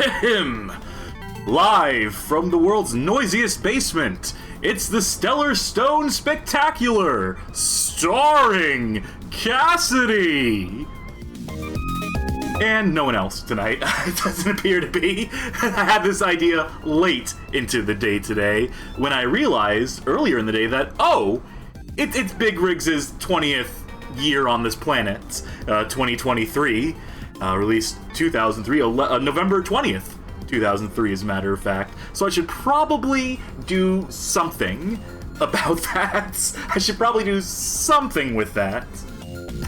Ahem! Live from the world's noisiest basement, it's the Stellar Stone Spectacular, starring Cassidy! And no one else tonight. It doesn't appear to be. I had this idea late into the day today, when I realized earlier in the day that, oh, it's Big Riggs' 20th year on this planet, 2023, released 2003, November 20th, 2003 as a matter of fact, so I should probably do something about that. I should probably do something with that.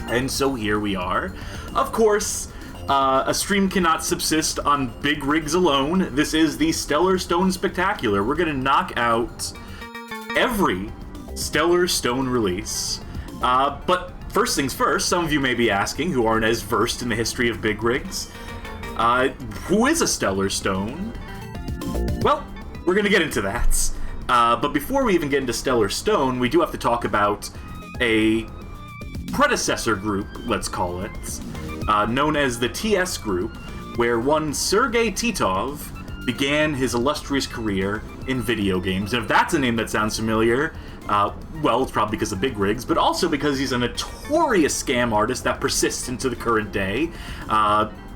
And so here we are. Of course, a stream cannot subsist on Big Riggs alone. This is the Stellar Stone Spectacular. We're gonna knock out every Stellar Stone release. But first things first, some of you may be asking, who aren't as versed in the history of Big Riggs, who is a Stellar Stone? Well, we're gonna get into that. But before we even get into Stellar Stone, we do have to talk about a predecessor group, let's call it, known as the TS Group, where one Sergey Titov began his illustrious career in video games. And if that's a name that sounds familiar, well, it's probably because of Big Riggs, but also because he's a notorious scam artist that persists into the current day,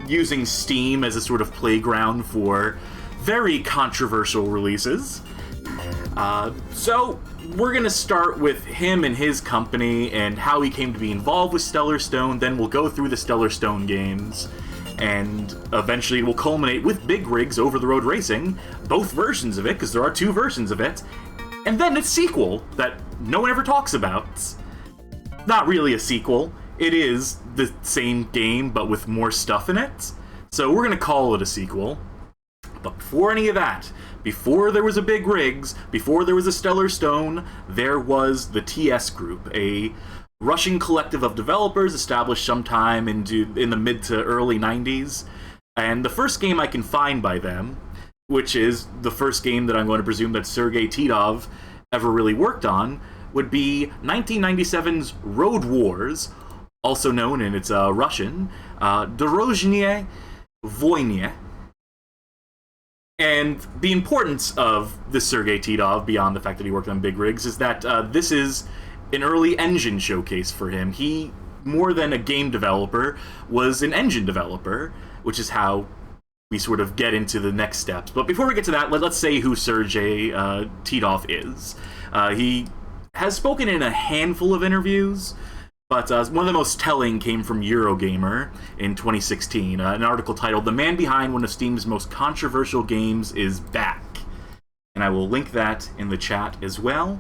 using Steam as a sort of playground for very controversial releases. So we're gonna start with him and his company and how he came to be involved with Stellar Stone, then we'll go through the Stellar Stone games, and eventually it will culminate with Big Riggs Over the Road Racing, both versions of it, because there are two versions of it, and then its sequel that no one ever talks about. Not really a sequel, it is the same game but with more stuff in it, so we're gonna call it a sequel. But before any of that, before there was a Big Riggs, before there was a Stellar Stone, there was the TS Group, a Russian collective of developers established sometime in the mid to early 90s. And the first game I can find by them, which is the first game that I'm going to presume that Sergey Titov ever really worked on, would be 1997's Road Wars, also known in its Russian, Dorozhnie Voyne. And the importance of this Sergey Titov, beyond the fact that he worked on Big Riggs, is that this is an early engine showcase for him. He, more than a game developer, was an engine developer, which is how we sort of get into the next steps. But before we get to that, let's say who Sergey Titov is. He has spoken in a handful of interviews, but one of the most telling came from Eurogamer in 2016, an article titled, "The Man Behind One of Steam's Most Controversial Games is Back." And I will link that in the chat as well.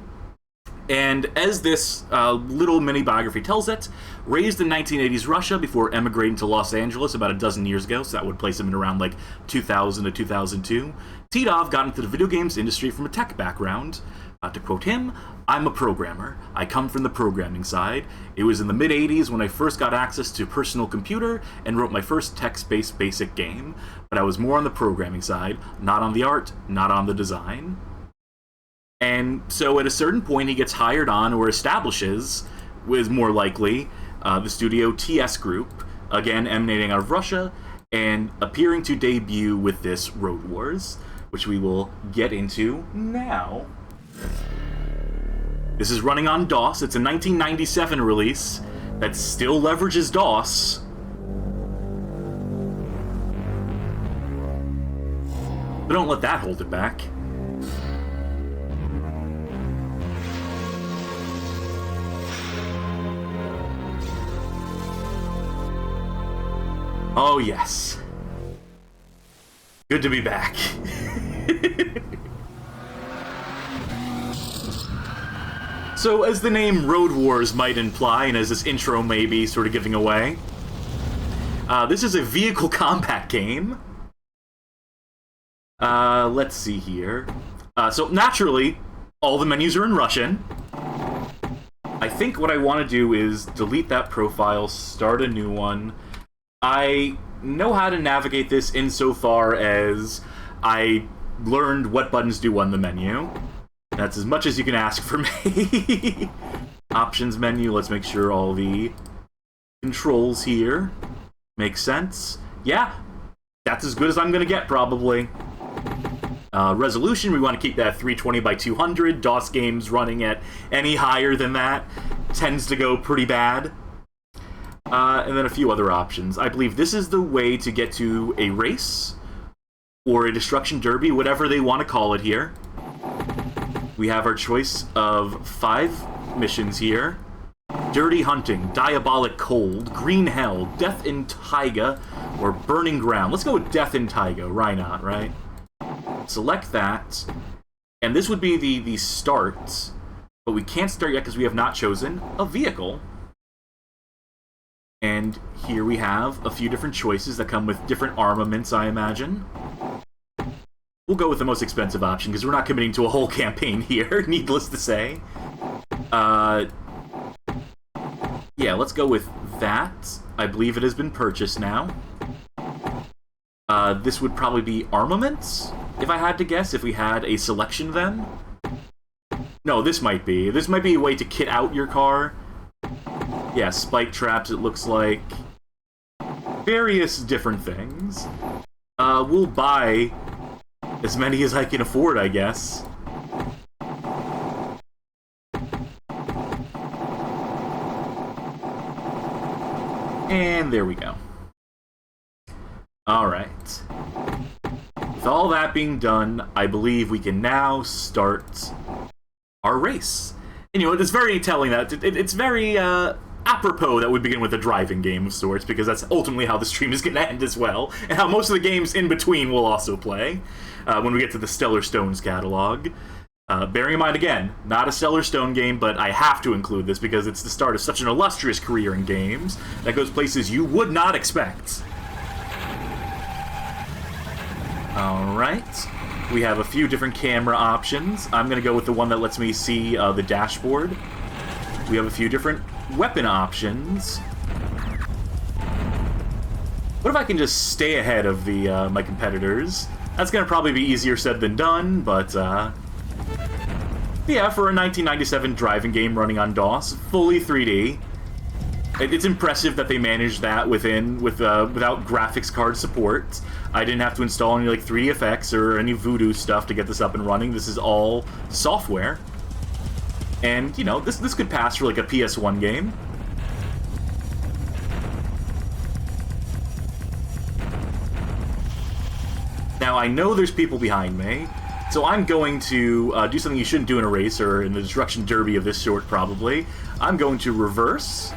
And as this little mini biography tells it, raised in 1980s Russia before emigrating to Los Angeles about a dozen years ago, so that would place him in around like 2000 to 2002, Titov got into the video games industry from a tech background. To quote him, "I'm a programmer. I come from the programming side. It was in the mid-80s when I first got access to a personal computer and wrote my first text-based basic game, but I was more on the programming side, not on the art, not on the design." And so at a certain point he gets hired on, or establishes, is more likely, the studio TS Group, again emanating out of Russia, and appearing to debut with this Road Wars, which we will get into now. This is running on DOS. It's a 1997 release that still leverages DOS. But don't let that hold it back. Oh yes. Good to be back. So, as the name Road Wars might imply, and as this intro may be sort of giving away, this is a vehicle combat game. Let's see here. So, naturally, all the menus are in Russian. I think what I want to do is delete that profile, start a new one. I know how to navigate this insofar as I learned what buttons do on the menu. That's as much as you can ask for me. Options menu, let's make sure all the controls here make sense. Yeah, that's as good as I'm gonna get, probably. Resolution, we want to keep that 320 by 200. DOS games running at any higher than that tends to go pretty bad. And then a few other options. I believe this is the way to get to a race, or a destruction derby, whatever they want to call it here. We have our choice of 5 missions here. Dirty Hunting, Diabolic Cold, Green Hell, Death in Taiga, or Burning Ground. Let's go with Death in Taiga. Why not, right? Select that. And this would be the start. But we can't start yet because we have not chosen a vehicle. And here we have a few different choices that come with different armaments, I imagine. We'll go with the most expensive option because we're not committing to a whole campaign here, needless to say. Yeah, let's go with that. I believe it has been purchased now. This would probably be armaments, if I had to guess, if we had a selection then. No, this might be. This might be a way to kit out your car. Yeah, spike traps, it looks like. Various different things. We'll buy as many as I can afford, I guess. And there we go. Alright. With all that being done, I believe we can now start our race. And, you know, it's very telling that it's very apropos that we begin with a driving game of sorts, because that's ultimately how the stream is going to end as well, and how most of the games in between will also play when we get to the Stellar Stones catalog. Bearing in mind, again, not a Stellar Stone game, but I have to include this because it's the start of such an illustrious career in games that goes places you would not expect. Alright. We have a few different camera options. I'm going to go with the one that lets me see the dashboard. We have a few different weapon options. What if I can just stay ahead of the my competitors? That's going to probably be easier said than done, but yeah, for a 1997 driving game running on DOS, fully 3D, it's impressive that they managed that without graphics card support. I didn't have to install any like 3D effects or any voodoo stuff to get this up and running. This is all software. And, you know, this could pass for like a PS1 game. Now, I know there's people behind me, so I'm going to do something you shouldn't do in a race, or in the destruction derby of this sort, probably. I'm going to reverse,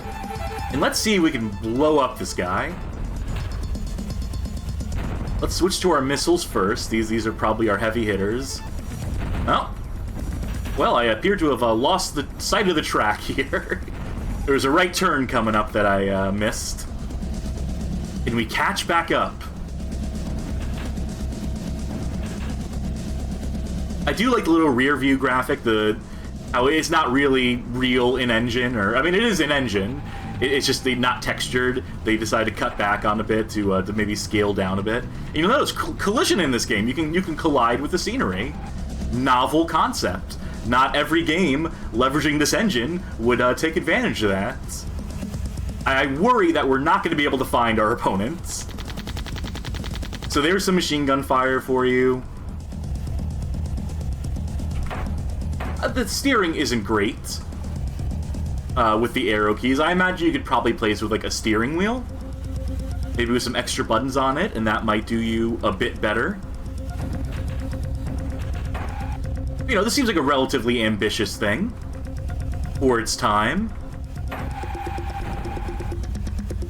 and let's see if we can blow up this guy. Let's switch to our missiles first. These are probably our heavy hitters. Oh. Well, I appear to have lost the sight of the track here. There was a right turn coming up that I missed. Can we catch back up? I do like the little rear view graphic, how it's not really real in-engine, or, I mean, it is in-engine. It's just not textured. They decided to cut back on a bit to maybe scale down a bit. And you'll notice collision in this game. You can collide with the scenery. Novel concept. Not every game leveraging this engine would take advantage of that. I worry that we're not going to be able to find our opponents. So there's some machine gun fire for you. The steering isn't great with the arrow keys. I imagine you could probably play this with like a steering wheel. Maybe with some extra buttons on it, and that might do you a bit better. You know, this seems like a relatively ambitious thing for its time.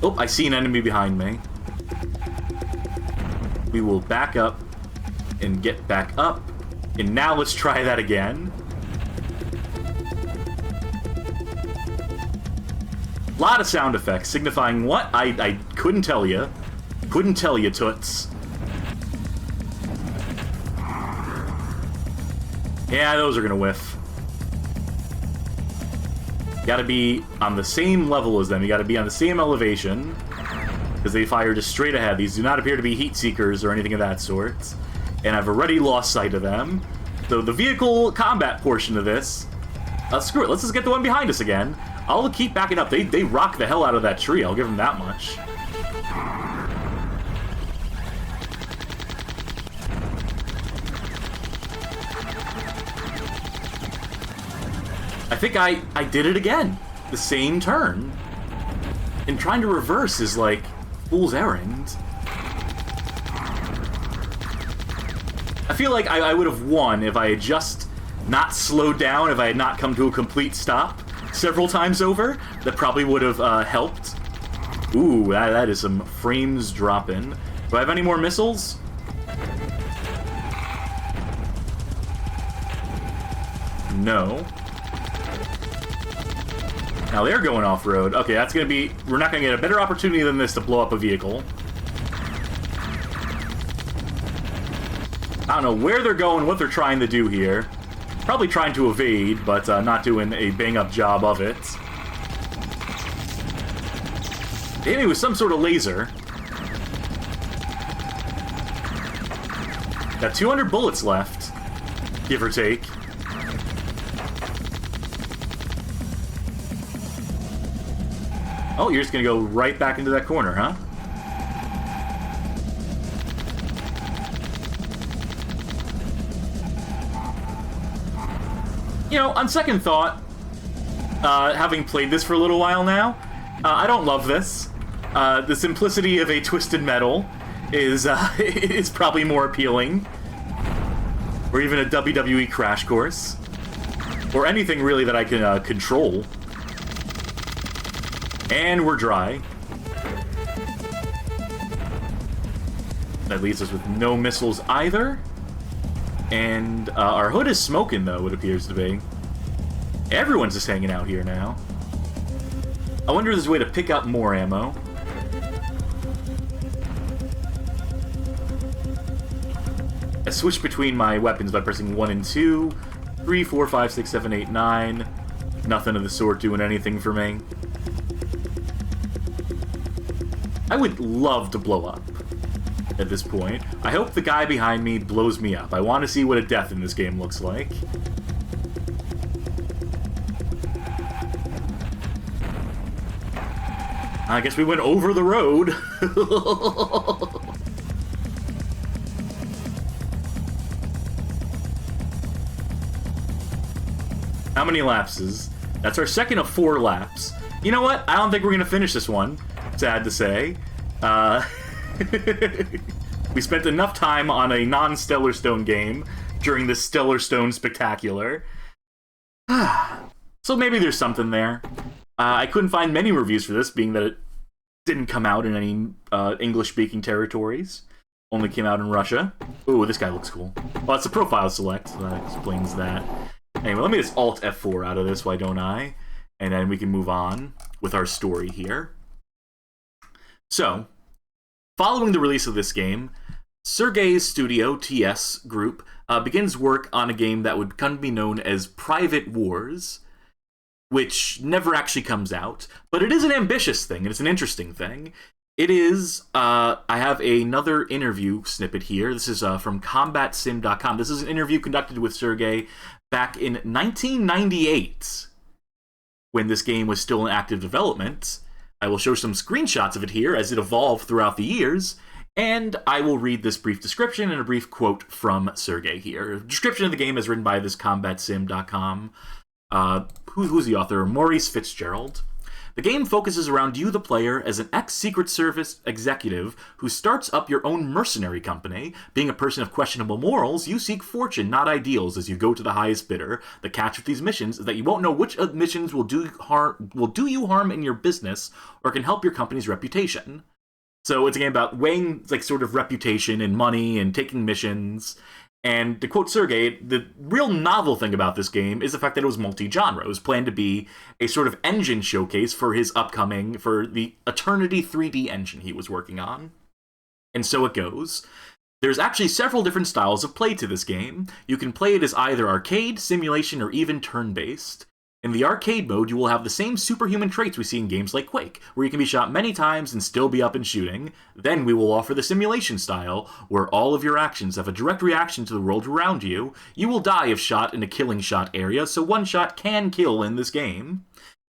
Oh, I see an enemy behind me. We will back up and get back up. And now let's try that again. A lot of sound effects signifying what? I couldn't tell you. Couldn't tell you, toots. Yeah, those are gonna whiff. You gotta be on the same level as them. You gotta be on the same elevation, because they fire just straight ahead. These do not appear to be heat seekers or anything of that sort. And I've already lost sight of them. So the vehicle combat portion of this, screw it, let's just get the one behind us again. I'll keep backing up. They rock the hell out of that tree, I'll give them that much. I think I did it again. The same turn. And trying to reverse is like fool's errand. I feel like I would have won if I had just not slowed down, if I had not come to a complete stop several times over. That probably would have helped. Ooh, that is some frames dropping. Do I have any more missiles? No. Now they're going off-road. Okay, that's gonna be... We're not gonna get a better opportunity than this to blow up a vehicle. I don't know where they're going, what they're trying to do here. Probably trying to evade, but not doing a bang-up job of it. They hit me with some sort of laser. Got 200 bullets left, give or take. Oh, you're just gonna go right back into that corner, huh? You know, on second thought, having played this for a little while now, I don't love this. The simplicity of a Twisted Metal is probably more appealing. Or even a WWE Crash Course. Or anything really that I can control. And we're dry. That leaves us with no missiles either. And our hood is smoking, though, it appears to be. Everyone's just hanging out here now. I wonder if there's a way to pick up more ammo. I switch between my weapons by pressing 1 and 2. 3, 4, 5, 6, 7, 8, 9. Nothing of the sort doing anything for me. I would love to blow up at this point. I hope the guy behind me blows me up. I want to see what a death in this game looks like. I guess we went over the road. How many lapses? That's our second of 4 laps. You know what? I don't think we're going to finish this one. Sad to say. We spent enough time on a non-Stellar Stone game during the Stellar Stone Spectacular. So maybe there's something there. I couldn't find many reviews for this, being that it didn't come out in any English-speaking territories. Only came out in Russia. Ooh, this guy looks cool. Well, it's a profile select, so that explains that. Anyway, let me just Alt F4 out of this, why don't I? And then we can move on with our story here. So, following the release of this game, Sergey's studio, TS Group, begins work on a game that would come to be known as Private Wars, which never actually comes out, but it is an ambitious thing, and it's an interesting thing. It is, I have another interview snippet here. This is from CombatSim.com. This is an interview conducted with Sergey back in 1998, when this game was still in active development. I will show some screenshots of it here as it evolved throughout the years, and I will read this brief description and a brief quote from Sergey here. The description of the game is written by this CombatSim.com. Who's the author? Maurice Fitzgerald. The game focuses around you, the player, as an ex-Secret Service executive who starts up your own mercenary company. Being a person of questionable morals, you seek fortune, not ideals, as you go to the highest bidder. The catch with these missions is that you won't know which missions will do you harm in your business or can help your company's reputation. So it's a game about weighing like sort of reputation and money and taking missions. And to quote Sergey, the real novel thing about this game is the fact that it was multi-genre. It was planned to be a sort of engine showcase for his upcoming, for the Eternity 3D engine he was working on. And so it goes. There's actually several different styles of play to this game. You can play it as either arcade, simulation, or even turn-based. In the arcade mode, you will have the same superhuman traits we see in games like Quake, where you can be shot many times and still be up and shooting. Then we will offer the simulation style, where all of your actions have a direct reaction to the world around you. You will die if shot in a killing shot area, so one shot can kill in this game.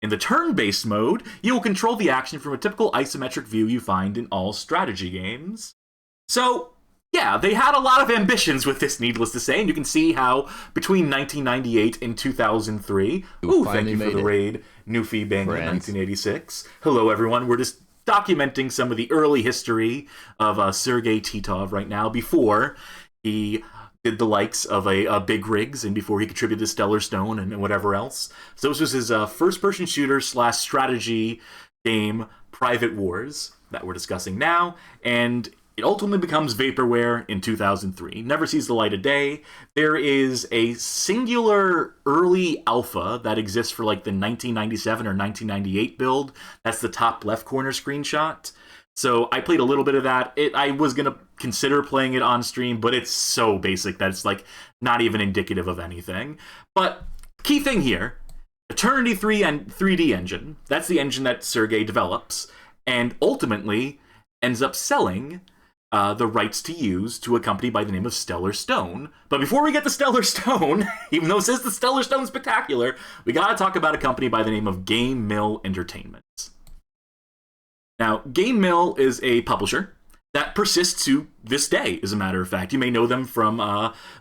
In the turn-based mode, you will control the action from a typical isometric view you find in all strategy games. So, Yeah, they had a lot of ambitions with this, needless to say, and you can see how between 1998 and 2003... Ooh, thank you for the raid, Newfie Bang in 1986. Hello, everyone. We're just documenting some of the early history of Sergey Titov right now, before he did the likes of a Big Rigs, and before he contributed to Stellar Stone and whatever else. So this was his first-person shooter / strategy game, Private Wars, that we're discussing now, and it ultimately becomes vaporware in 2003. Never sees the light of day. There is a singular early alpha that exists for like the 1997 or 1998 build. That's the top left corner screenshot. So I played a little bit of that. I was going to consider playing it on stream, but it's so basic that it's like not even indicative of anything. But key thing here, Eternity 3 and 3D engine. That's the engine that Sergey develops and ultimately ends up selling the rights to use to a company by the name of Stellar Stone. But before we get to Stellar Stone, even though it says the Stellar Stone Spectacular, we gotta talk about a company by the name of Game Mill Entertainment. Now, Game Mill is a publisher that persists to this day, as a matter of fact. You may know them from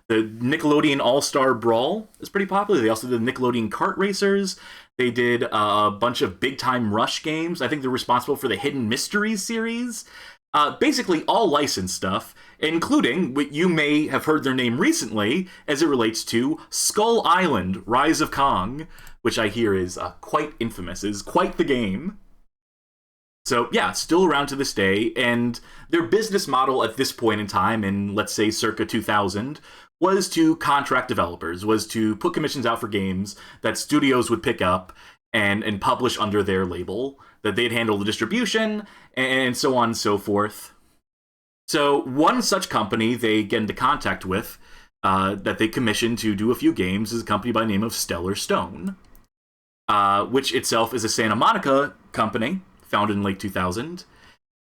the Nickelodeon All-Star Brawl. It's pretty popular. They also did the Nickelodeon Kart Racers. They did a bunch of Big Time Rush games. I think they're responsible for the Hidden Mysteries series. Basically all licensed stuff, including what you may have heard their name recently as it relates to Skull Island, Rise of Kong, which I hear is quite infamous, is quite the game. So yeah, still around to this day, and their business model at this point in time, in let's say circa 2000, was to contract developers, was to put commissions out for games that studios would pick up and publish under their label, that they'd handle the distribution, and so on and so forth. So one such company they get into contact with, that they commissioned to do a few games, is a company by the name of Stellar Stone, which itself is a Santa Monica company, founded in late 2000.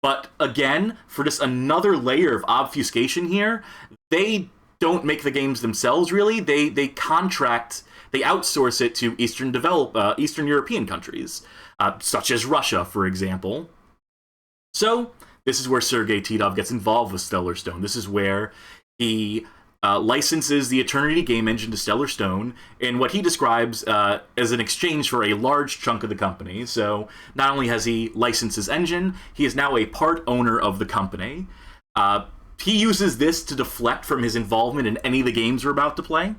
But again, for just another layer of obfuscation here, they don't make the games themselves, really. They contract, they outsource it to Eastern European countries, such as Russia, for example. So this is where Sergey Titov gets involved with Stellar Stone. This is where he licenses the Eternity game engine to Stellar Stone in what he describes as an exchange for a large chunk of the company. So not only has he licensed his engine, he is now a part owner of the company. He uses this to deflect from his involvement in any of the games we're about to play.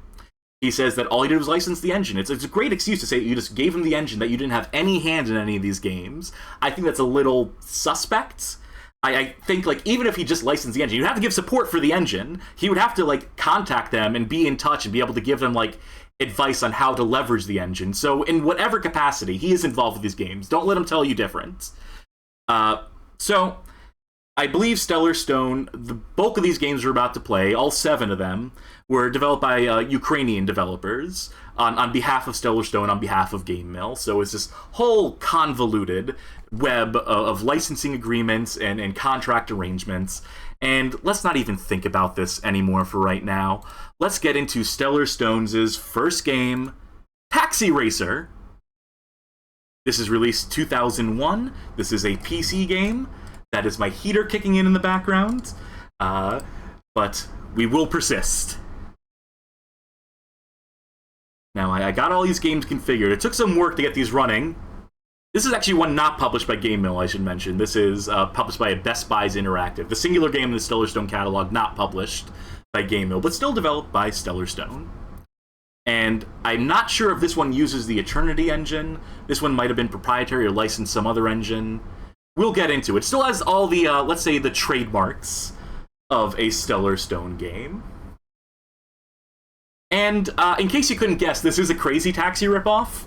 He says that all he did was license the engine. It's a great excuse to say that you just gave him the engine, that you didn't have any hand in any of these games. I think that's a little suspect. I think, like, even if he just licensed the engine, you'd have to give support for the engine. He would have to, like, contact them and be in touch and be able to give them, like, advice on how to leverage the engine. So in whatever capacity, he is involved with these games. Don't let him tell you different. So I believe Stellar Stone, the bulk of these games we're about to play, all 7 of them, were developed by Ukrainian developers on behalf of Stellar Stone, on behalf of Game Mill. So it's this whole convoluted web of licensing agreements and contract arrangements. And let's not even think about this anymore for right now. Let's get into Stellar Stone's first game, Taxi Racer. This is released 2001. This is a PC game. That is my heater kicking in the background. But we will persist. Now, I got all these games configured. It took some work to get these running. This is actually one not published by Game Mill, I should mention. This is published by Best Buys Interactive. The singular game in the Stellar Stone catalog, not published by Game Mill, but still developed by Stellar Stone. And I'm not sure if this one uses the Eternity engine. This one might have been proprietary or licensed some other engine. We'll get into it. It still has all the, let's say, the trademarks of a Stellar Stone game. And in case you couldn't guess, this is a Crazy Taxi ripoff.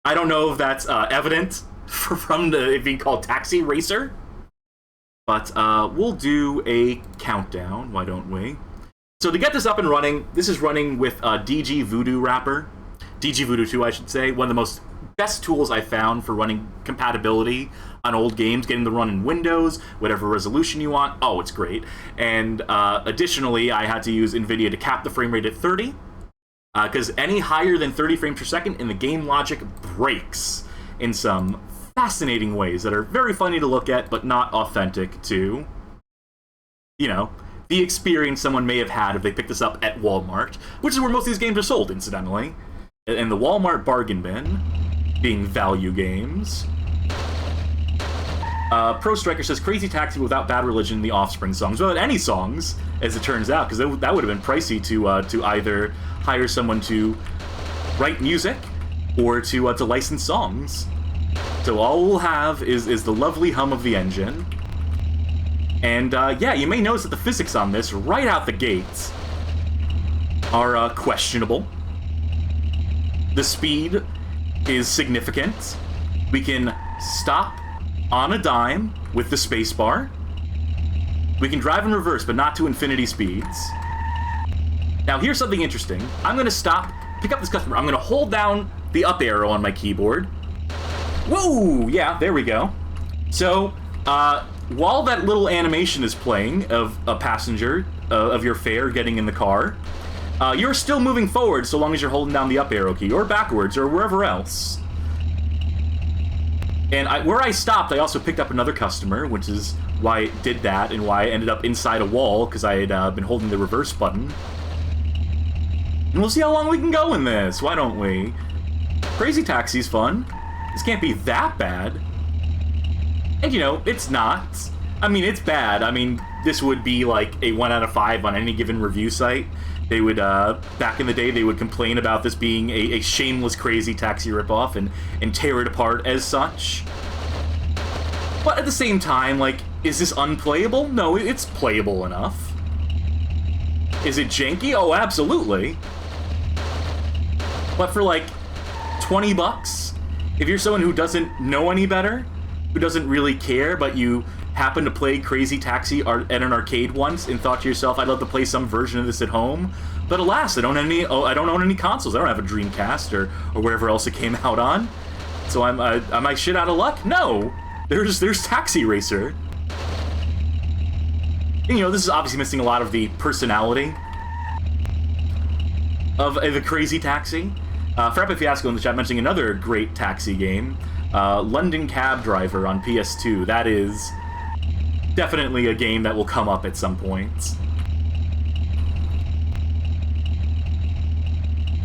I don't know if that's evident from the it being called Taxi Racer. But we'll do a countdown, why don't we? So to get this up and running, this is running with DG Voodoo Wrapper. DG Voodoo 2, I should say. One of the most best tools I found for running compatibility on old games, getting them to run in Windows, whatever resolution you want. Oh, it's great. And additionally, I had to use NVIDIA to cap the frame rate at 30, because any higher than 30 frames per second, and the game logic breaks in some fascinating ways that are very funny to look at, but not authentic to, you know, the experience someone may have had if they picked this up at Walmart, which is where most of these games are sold, incidentally. And the Walmart bargain bin, being value games. Pro Striker says, Crazy Taxi without Bad Religion, the Offspring songs. Without any songs, as it turns out, because that would have been pricey to either hire someone to write music or to license songs. So all we'll have is the lovely hum of the engine. And yeah, you may notice that the physics on this, right out the gates, are questionable. The speed is significant. We can stop on a dime with the spacebar. We can drive in reverse, but not to infinity speeds. Now, here's something interesting. I'm going to stop, pick up this customer. I'm going to hold down the up arrow on my keyboard. Whoa! Yeah, there we go. So, while that little animation is playing of a passenger, of your fare getting in the car, you're still moving forward so long as you're holding down the up arrow key, or backwards, or wherever else. And where I stopped, I also picked up another customer, which is why it did that, and why I ended up inside a wall, because I had been holding the reverse button. And we'll see how long we can go in this, why don't we? Crazy Taxi's fun. This can't be that bad. And, you know, it's not. I mean, it's bad. I mean, this would be like a 1 out of 5 on any given review site. They would, back in the day, they would complain about this being a shameless Crazy Taxi ripoff and tear it apart as such. But at the same time, like, is this unplayable? No, it's playable enough. Is it janky? Oh, absolutely. But for, like, 20 bucks, if you're someone who doesn't know any better, who doesn't really care, but you happen to play Crazy Taxi at an arcade once and thought to yourself, I'd love to play some version of this at home, but alas, I don't own any consoles. I don't have a Dreamcast or wherever else it came out on. So am I shit out of luck? No, there's Taxi Racer. And, you know, this is obviously missing a lot of the personality of the Crazy Taxi. Frappe Fiasco in the chat mentioning another great taxi game, London Cab Driver on PS2. That is definitely a game that will come up at some point.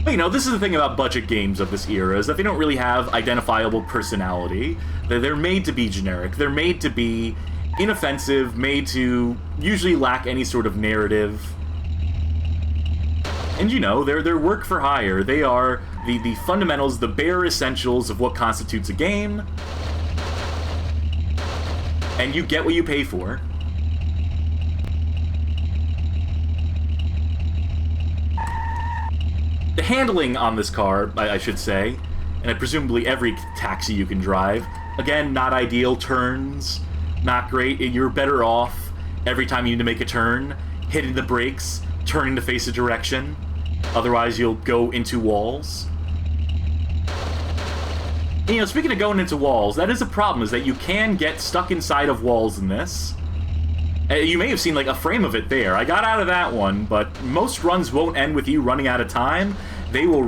But, you know, this is the thing about budget games of this era, is that they don't really have identifiable personality. They're made to be generic. They're made to be inoffensive, made to usually lack any sort of narrative. And, you know, they're work for hire. They are the fundamentals, the bare essentials of what constitutes a game. And you get what you pay for. The handling on this car, I should say, and presumably every taxi you can drive, again, not ideal. Turns, not great. You're better off every time you need to make a turn, hitting the brakes, turning to face a direction. Otherwise, you'll go into walls. And, you know, speaking of going into walls, that is a problem, is that you can get stuck inside of walls in this. You may have seen, like, a frame of it there. I got out of that one, but most runs won't end with you running out of time. They will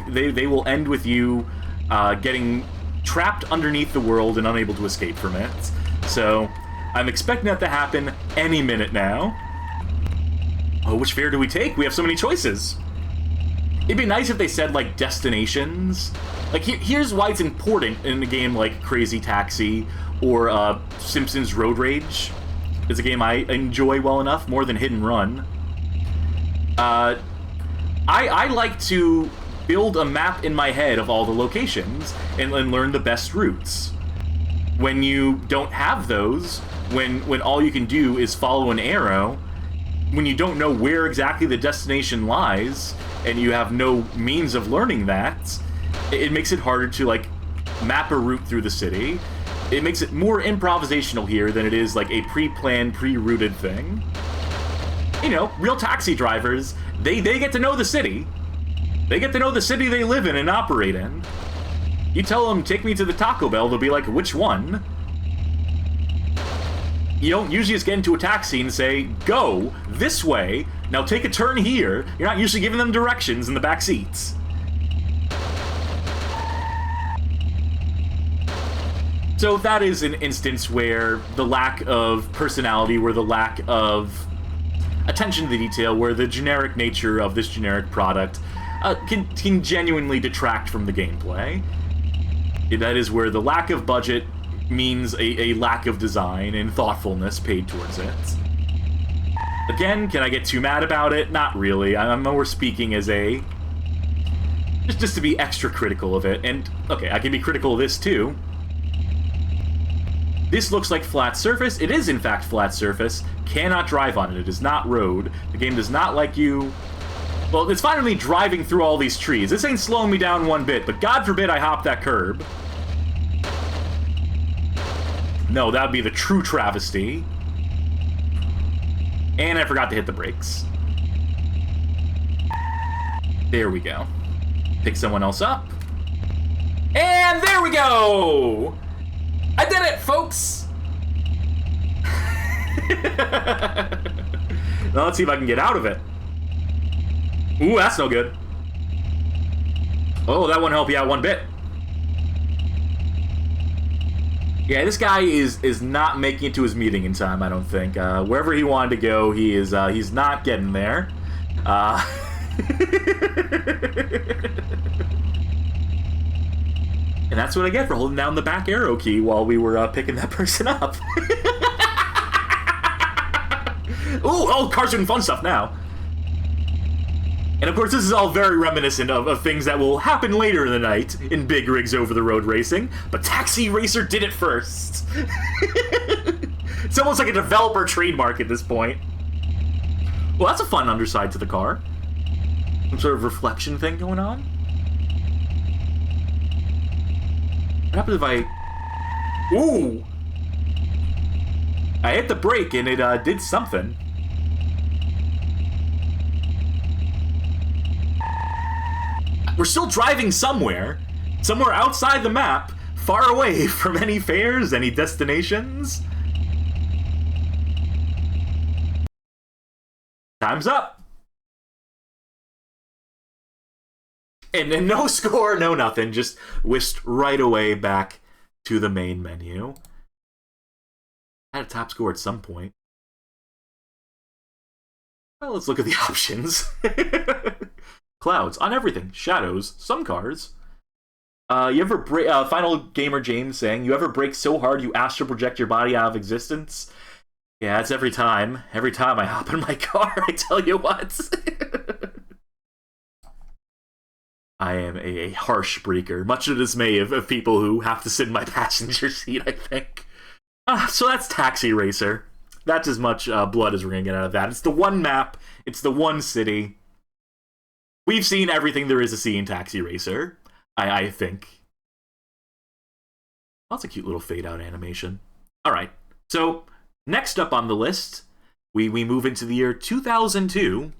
they will end with you getting trapped underneath the world and unable to escape from it. So, I'm expecting that to happen any minute now. Oh, which fare do we take? We have so many choices. It'd be nice if they said, like, destinations. Like, here's why it's important in a game like Crazy Taxi or Simpsons Road Rage. It's a game I enjoy well enough, more than Hit and Run. I like to build a map in my head of all the locations and learn the best routes. When you don't have those, when all you can do is follow an arrow, when you don't know where exactly the destination lies, and you have no means of learning that, it makes it harder to, like, map a route through the city. It makes it more improvisational here than it is, like, a pre-planned, pre-routed thing. You know, real taxi drivers, they get to know the city. They get to know the city they live in and operate in. You tell them, take me to the Taco Bell, they'll be like, which one? You don't usually just get into a taxi and say, go this way, now take a turn here. You're not usually giving them directions in the back seats. So that is an instance where the lack of personality, where the lack of attention to the detail where the generic nature of this generic product can genuinely detract from the gameplay. That is where the lack of budget means a lack of design and thoughtfulness paid towards it. Again, can I get too mad about it? Not really. I'm more speaking as a... Just to be extra critical of it. And, okay, I can be critical of this too. This looks like flat surface. It is, in fact, flat surface. Cannot drive on it. It is not road. The game does not like you... Well, it's fine with me driving through all these trees. This ain't slowing me down one bit, but God forbid I hop that curb. No, that would be the true travesty. And I forgot to hit the brakes. There we go. Pick someone else up. And there we go! I did it, folks! Now let's see if I can get out of it. Ooh, that's no good. Oh, that won't help you out one bit. Yeah, this guy is not making it to his meeting in time, I don't think. Wherever he wanted to go, he's not getting there. And that's what I get for holding down the back arrow key while we were picking that person up. Ooh, oh, cars doing fun stuff now. And of course, this is all very reminiscent of things that will happen later in the night in big rigs over-the-road racing. But Taxi Racer did it first. It's almost like a developer trademark at this point. Well, that's a fun underside to the car. Some sort of reflection thing going on. What happens if I... Ooh! I hit the brake and it did something. We're still driving somewhere. Somewhere outside the map. Far away from any fares, any destinations. Time's up. And then no score, no nothing. Just whisked right away back to the main menu. I had a top score at some point. Well, let's look at the options. Clouds on everything. Shadows. Some cars. You ever break... Final Gamer James saying, you ever break so hard you astral project your body out of existence? Yeah, it's every time. Every time I hop in my car, I tell you what. I am a harsh breaker, much to the dismay of people who have to sit in my passenger seat, I think. So that's Taxi Racer. That's as much blood as we're going to get out of that. It's the one map. It's the one city. We've seen everything there is to see in Taxi Racer, I think. That's a cute little fade-out animation. All right, so next up on the list, we move into the year 2002.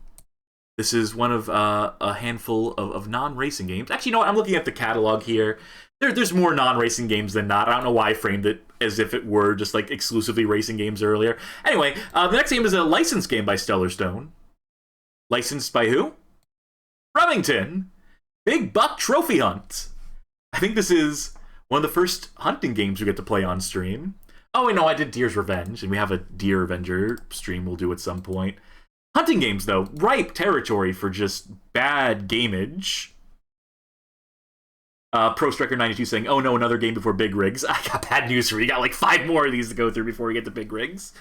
This is one of a handful of non-racing games. Actually, you know what? I'm looking at the catalog here. There's more non-racing games than not. I don't know why I framed it as if it were just like exclusively racing games earlier. Anyway, the next game is a licensed game by Stellar Stone. Licensed by who? Remington. Big Buck Trophy Hunt. I think this is one of the first hunting games we get to play on stream. Oh, wait, no, I did Deer's Revenge, and we have a Deer Avenger stream we'll do at some point. Hunting games, though, ripe territory for just bad gameage. Pro Striker 92 saying, oh no, another game before Big Rigs. I got bad news for you. You got like 5 more of these to go through before we get to Big Rigs.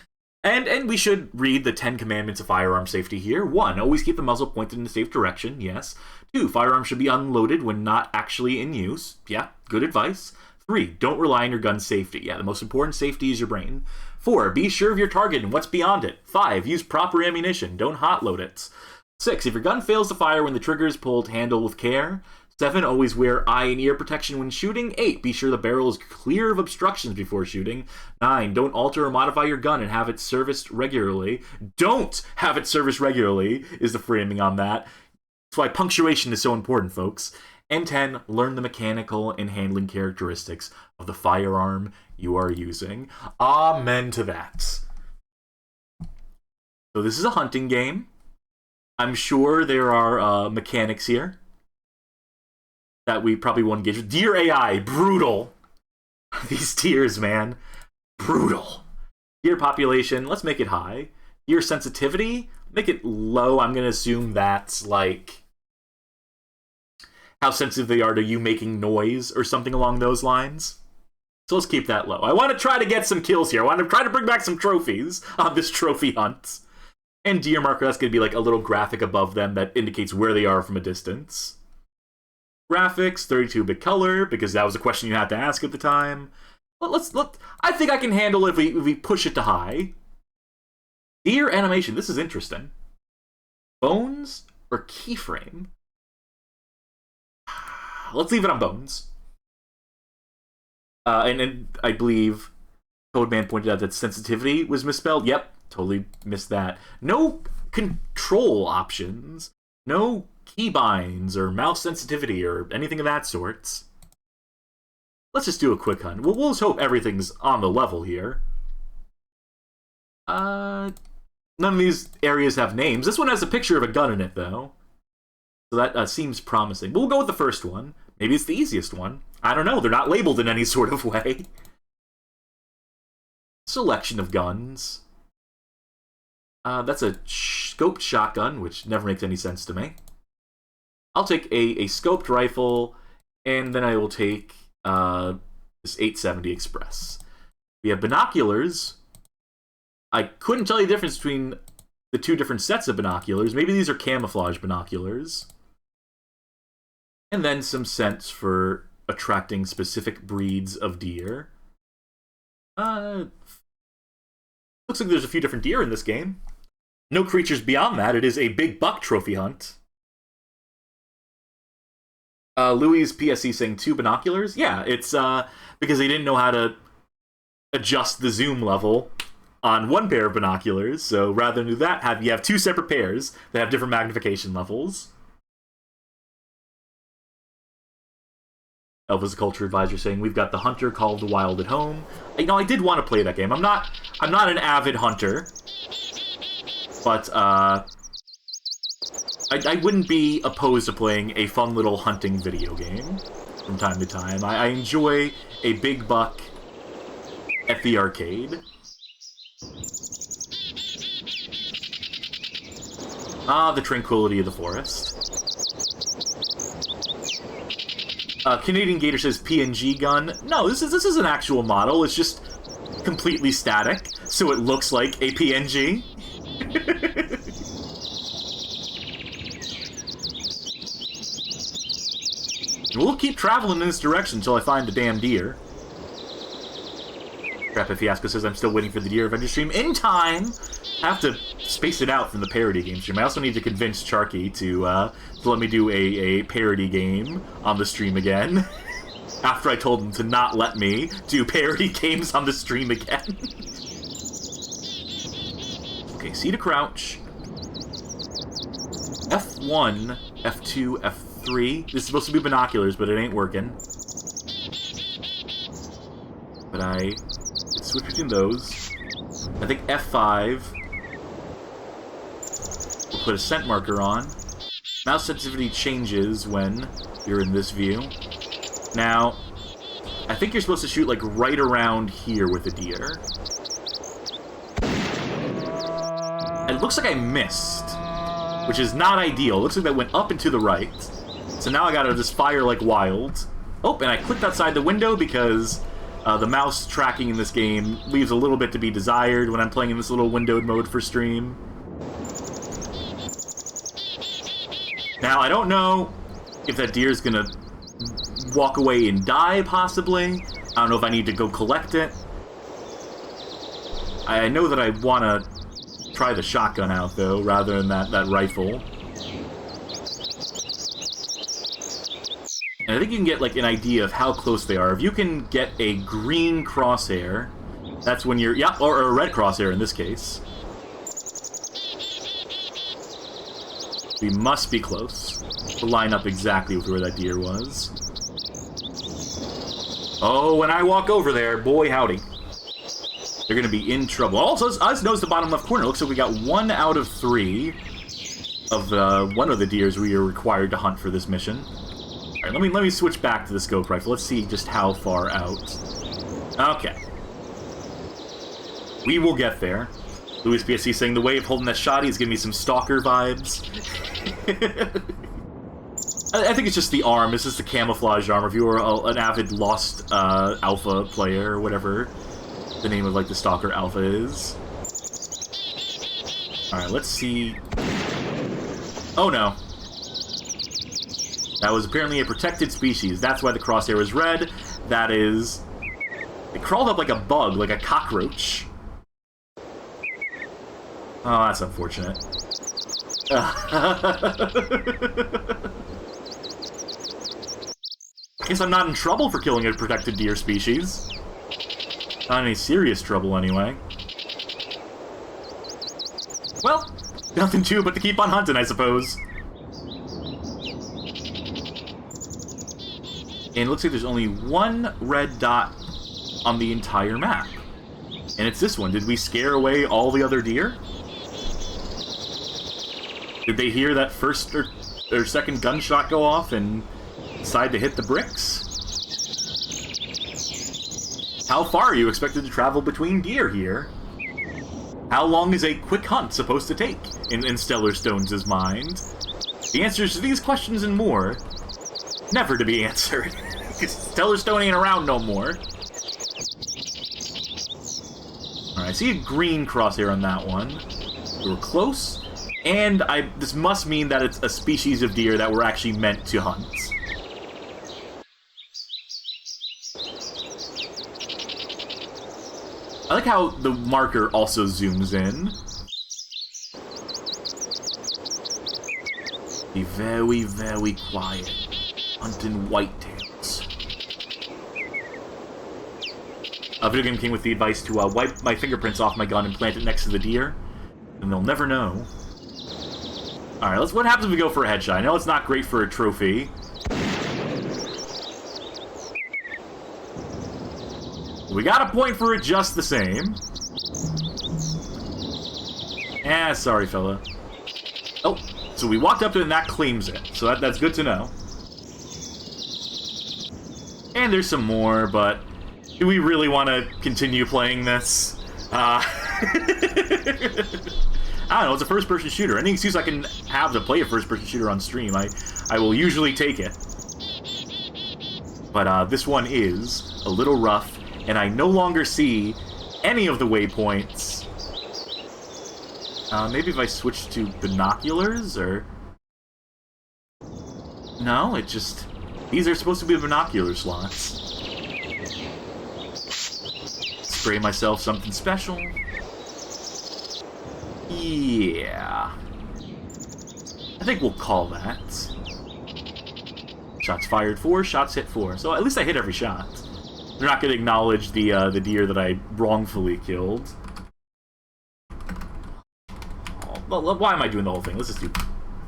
And we should read the 10 commandments of firearm safety here. 1, always keep the muzzle pointed in a safe direction. Yes. 2, firearms should be unloaded when not actually in use. Yeah, good advice. 3, don't rely on your gun's safety. Yeah, the most important safety is your brain. 4, be sure of your target and what's beyond it. 5, use proper ammunition. Don't hotload it. 6, if your gun fails to fire when the trigger is pulled, handle with care. 7, always wear eye and ear protection when shooting. 8, be sure the barrel is clear of obstructions before shooting. 9, don't alter or modify your gun and have it serviced regularly. Don't have it serviced regularly is the framing on that. That's why punctuation is so important, folks. And 10, learn the mechanical and handling characteristics of the firearm you are using. Amen to that. So this is a hunting game. I'm sure there are mechanics here that we probably won't engage with. Deer AI, brutal. These deers, man. Brutal. Deer population, let's make it high. Ear sensitivity, make it low. I'm going to assume that's like how sensitive they are to you making noise or something along those lines. So let's keep that low. I want to try to get some kills here. I want to try to bring back some trophies on this trophy hunt. And deer marker, that's going to be like a little graphic above them that indicates where they are from a distance. Graphics, 32-bit color, because that was a question you had to ask at the time. I think I can handle it if we push it to high. Deer animation, this is interesting. Bones or keyframe? Let's leave it on bones. And I believe Codeman pointed out that sensitivity was misspelled. Yep, totally missed that. No control options. No keybinds or mouse sensitivity or anything of that sort. Let's just do a quick hunt. We'll just hope everything's on the level here. None of these areas have names. This one has a picture of a gun in it, though. So that seems promising. But we'll go with the first one. Maybe it's the easiest one. I don't know. They're not labeled in any sort of way. Selection of guns. That's a scoped shotgun, which never makes any sense to me. I'll take a scoped rifle, and then I will take this 870 Express. We have binoculars. I couldn't tell you the difference between the two different sets of binoculars. Maybe these are camouflage binoculars. And then some scents for attracting specific breeds of deer. Looks like there's a few different deer in this game. No creatures beyond that. It is a big buck trophy hunt. Louis' PSC saying 2 binoculars. Yeah, it's because they didn't know how to adjust the zoom level on one pair of binoculars. So rather than do that, you have 2 separate pairs that have different magnification levels. Elva's a culture advisor saying we've got the hunter Call of the Wild at home. I did want to play that game. I'm not an avid hunter, but I wouldn't be opposed to playing a fun little hunting video game from time to time. I enjoy a big buck at the arcade. The tranquility of the forest. Canadian Gator says PNG gun. No, this is an actual model. It's just completely static, so it looks like a PNG. We'll keep traveling in this direction until I find the damn deer. Crap, if Fiasco says I'm still waiting for the Deer Avenger stream. In time! I have to space it out from the parody game stream. I also need to convince Charky to let me do a parody game on the stream again. After I told him to not let me do parody games on the stream again. Okay, C to crouch. F1, F2, F3. This is supposed to be binoculars, but it ain't working. But I switch between those. I think F5. We'll put a scent marker on. Mouse sensitivity changes when you're in this view. Now, I think you're supposed to shoot like right around here with a deer. It looks like I missed, which is not ideal. It looks like that went up and to the right. So now I gotta just fire like wild. Oh, and I clicked outside the window because the mouse tracking in this game leaves a little bit to be desired when I'm playing in this little windowed mode for stream. Now, I don't know if that deer's gonna walk away and die, possibly. I don't know if I need to go collect it. I know that I want to try the shotgun out, though, rather than that rifle. And I think you can get, like, an idea of how close they are. If you can get a green crosshair, that's when you're... Yeah, or a red crosshair in this case. We must be close to line up exactly with where that deer was. Oh, when I walk over there, boy howdy. They're going to be in trouble. Also, us knows the bottom left corner. Looks like we got 1 out of 3 of one of the deers we are required to hunt for this mission. Alright, let me switch back to the scope rifle. Let's see just how far out. Okay. We will get there. Louis PSC saying the way of holding that shotty is giving me some stalker vibes. I think it's just the arm. It's just the camouflage arm. If you were an avid Lost Alpha player, or whatever the name of like the Stalker Alpha is. Alright, let's see. Oh no. That was apparently a protected species. That's why the crosshair is red. That is... It crawled up like a bug, like a cockroach. Oh, that's unfortunate. I guess I'm not in trouble for killing a protected deer species. Not any serious trouble, anyway. Well, nothing to but to keep on hunting, I suppose. And it looks like there's only one red dot on the entire map. And it's this one. Did we scare away all the other deer? Did they hear that first or second gunshot go off and decide to hit the bricks? How far are you expected to travel between deer here? How long is a quick hunt supposed to take in Stellar Stones' mind? The answers to these questions and more, never to be answered. Because Stellar Stone ain't around no more. Alright, I see a green crosshair on that one. We were close. And this must mean that it's a species of deer that we're actually meant to hunt. I like how the marker also zooms in. Be very, very quiet. Hunting whitetails. Video Game King with the advice to wipe my fingerprints off my gun and plant it next to the deer. And they'll never know. Alright, what happens if we go for a headshot? I know it's not great for a trophy. We got a point for it just the same. Sorry, fella. Oh, so we walked up to it and that claims it. So that's good to know. And there's some more, but do we really want to continue playing this? I don't know, it's a first-person shooter. Any excuse I can have to play a first-person shooter on stream, I will usually take it. But this one is a little rough. And I no longer see any of the waypoints. Maybe if I switch to binoculars, or... No, it just... These are supposed to be binocular slots. Spray myself something special. Yeah. I think we'll call that. Shots fired 4, shots hit 4. So at least I hit every shot. They're not going to acknowledge the deer that I wrongfully killed. Oh, why am I doing the whole thing? Let's just do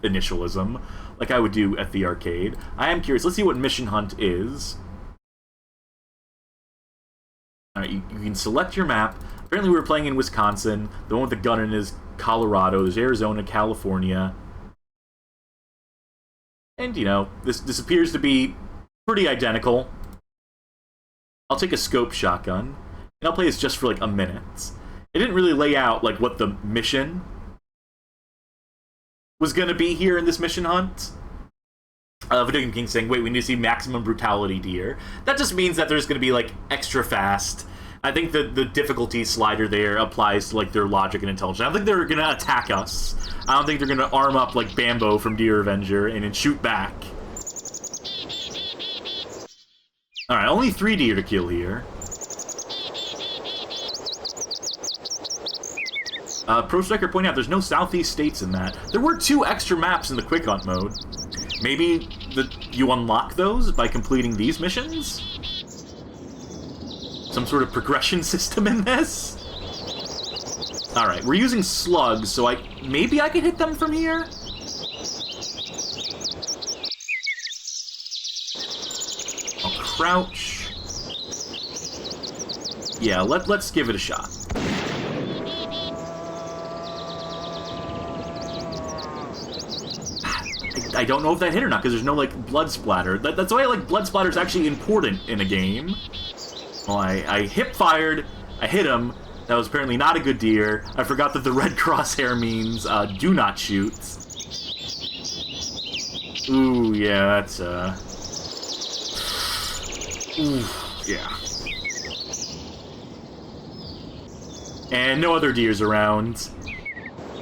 initialism, like I would do at the arcade. I am curious. Let's see what mission hunt is. Alright, you can select your map. Apparently we were playing in Wisconsin. The one with the gun in is Colorado. There's Arizona, California. And, you know, this appears to be pretty identical. I'll take a scope shotgun, and I'll play this just for like a minute. It didn't really lay out like what the mission was gonna be here in this mission hunt. Video Game King saying, wait, we need to see maximum brutality deer. That just means that there's gonna be like extra fast. I think the difficulty slider there applies to like their logic and intelligence. I don't think they're gonna attack us. I don't think they're gonna arm up like Bambo from Deer Avenger and then shoot back. Alright, only 3 deer to kill here. Pro Striker pointing out there's no Southeast states in that. There were 2 extra maps in the Quick Hunt mode. Maybe you unlock those by completing these missions? Some sort of progression system in this? Alright, we're using slugs, so maybe I could hit them from here? Crouch. Yeah, let's give it a shot. I don't know if that hit or not, because there's no, like, blood splatter. That's why, like, blood splatter is actually important in a game. Well, I hip-fired, I hit him, That was apparently not a good deer. I forgot that the red crosshair means do not shoot. Ooh, yeah, that's ooh, yeah. And no other deers around.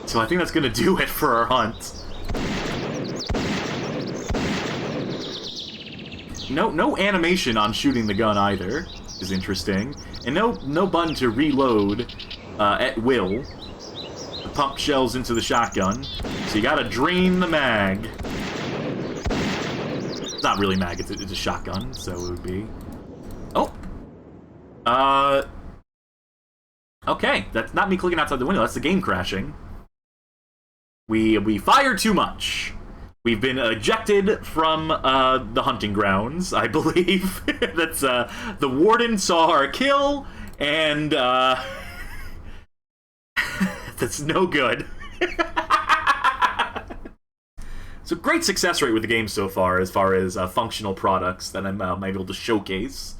So I think that's gonna do it for our hunt. No animation on shooting the gun either is interesting, and no button to reload at will. To pump shells into the shotgun, so you gotta drain the mag. It's not really mag; it's a shotgun, so it would be. Oh, okay, that's not me clicking outside the window. That's the game crashing. We fired too much. We've been ejected from the hunting grounds, I believe. That's the warden saw our kill, and that's no good. So great success rate with the game so far as functional products that I'm able to showcase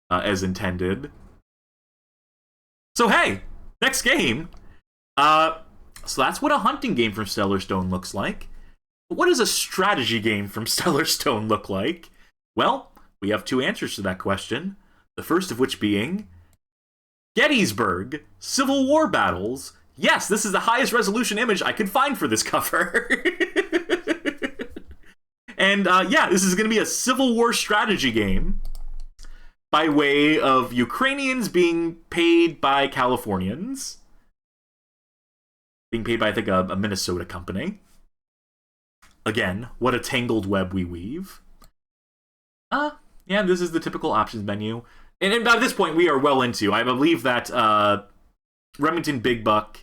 as intended. So hey, next game. So that's what a hunting game from Stellar Stone looks like. But what does a strategy game from Stellar Stone look like? Well, we have two answers to that question. The first of which being Gettysburg, Civil War battles. Yes, this is the highest resolution image I could find for this cover. And yeah, this is going to be a Civil War strategy game by way of Ukrainians being paid by Californians. Being paid by, I think, a Minnesota company. Again, what a tangled web we weave. Yeah, this is the typical options menu. And by this point, we are well into. I believe that Remington Big Buck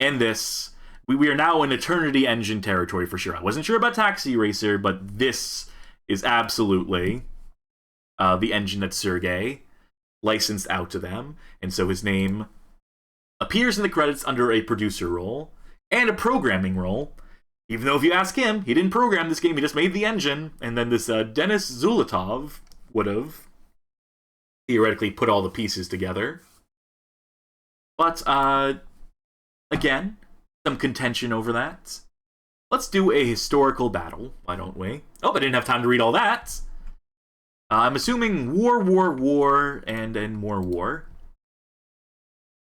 and this, we are now in Eternity Engine territory for sure. I wasn't sure about Taxi Racer, but this is absolutely the engine that Sergey licensed out to them. And so his name appears in the credits under a producer role and a programming role. Even though if you ask him, he didn't program this game, he just made the engine. And then this Denis Zulitov would have theoretically put all the pieces together. But, again, some contention over that. Let's do a historical battle, why don't we? Oh, I didn't have time to read all that. I'm assuming war, and more war.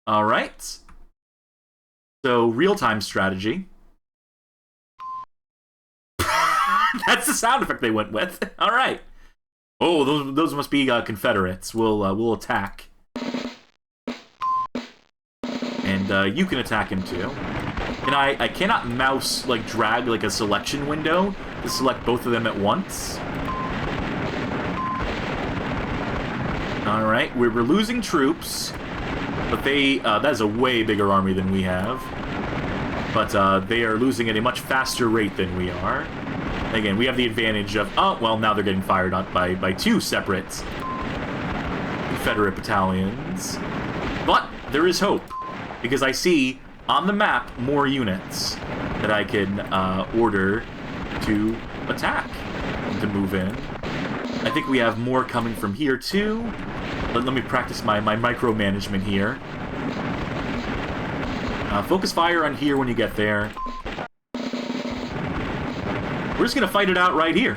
Alright. So, real-time strategy. That's the sound effect they went with. Alright. Oh, those must be Confederates. We'll attack. And you can attack him too. And I cannot mouse, like, drag, like, a selection window to select both of them at once. Alright, we're losing troops. But that is a way bigger army than we have. But they are losing at a much faster rate than we are. Again, we have the advantage of, oh, well, now they're getting fired up by two separate Confederate battalions. But there is hope, because I see on the map more units that I can order to attack and to move in. I think we have more coming from here, too. Let me practice my micromanagement here. Focus fire on here when you get there. We're just going to fight it out right here.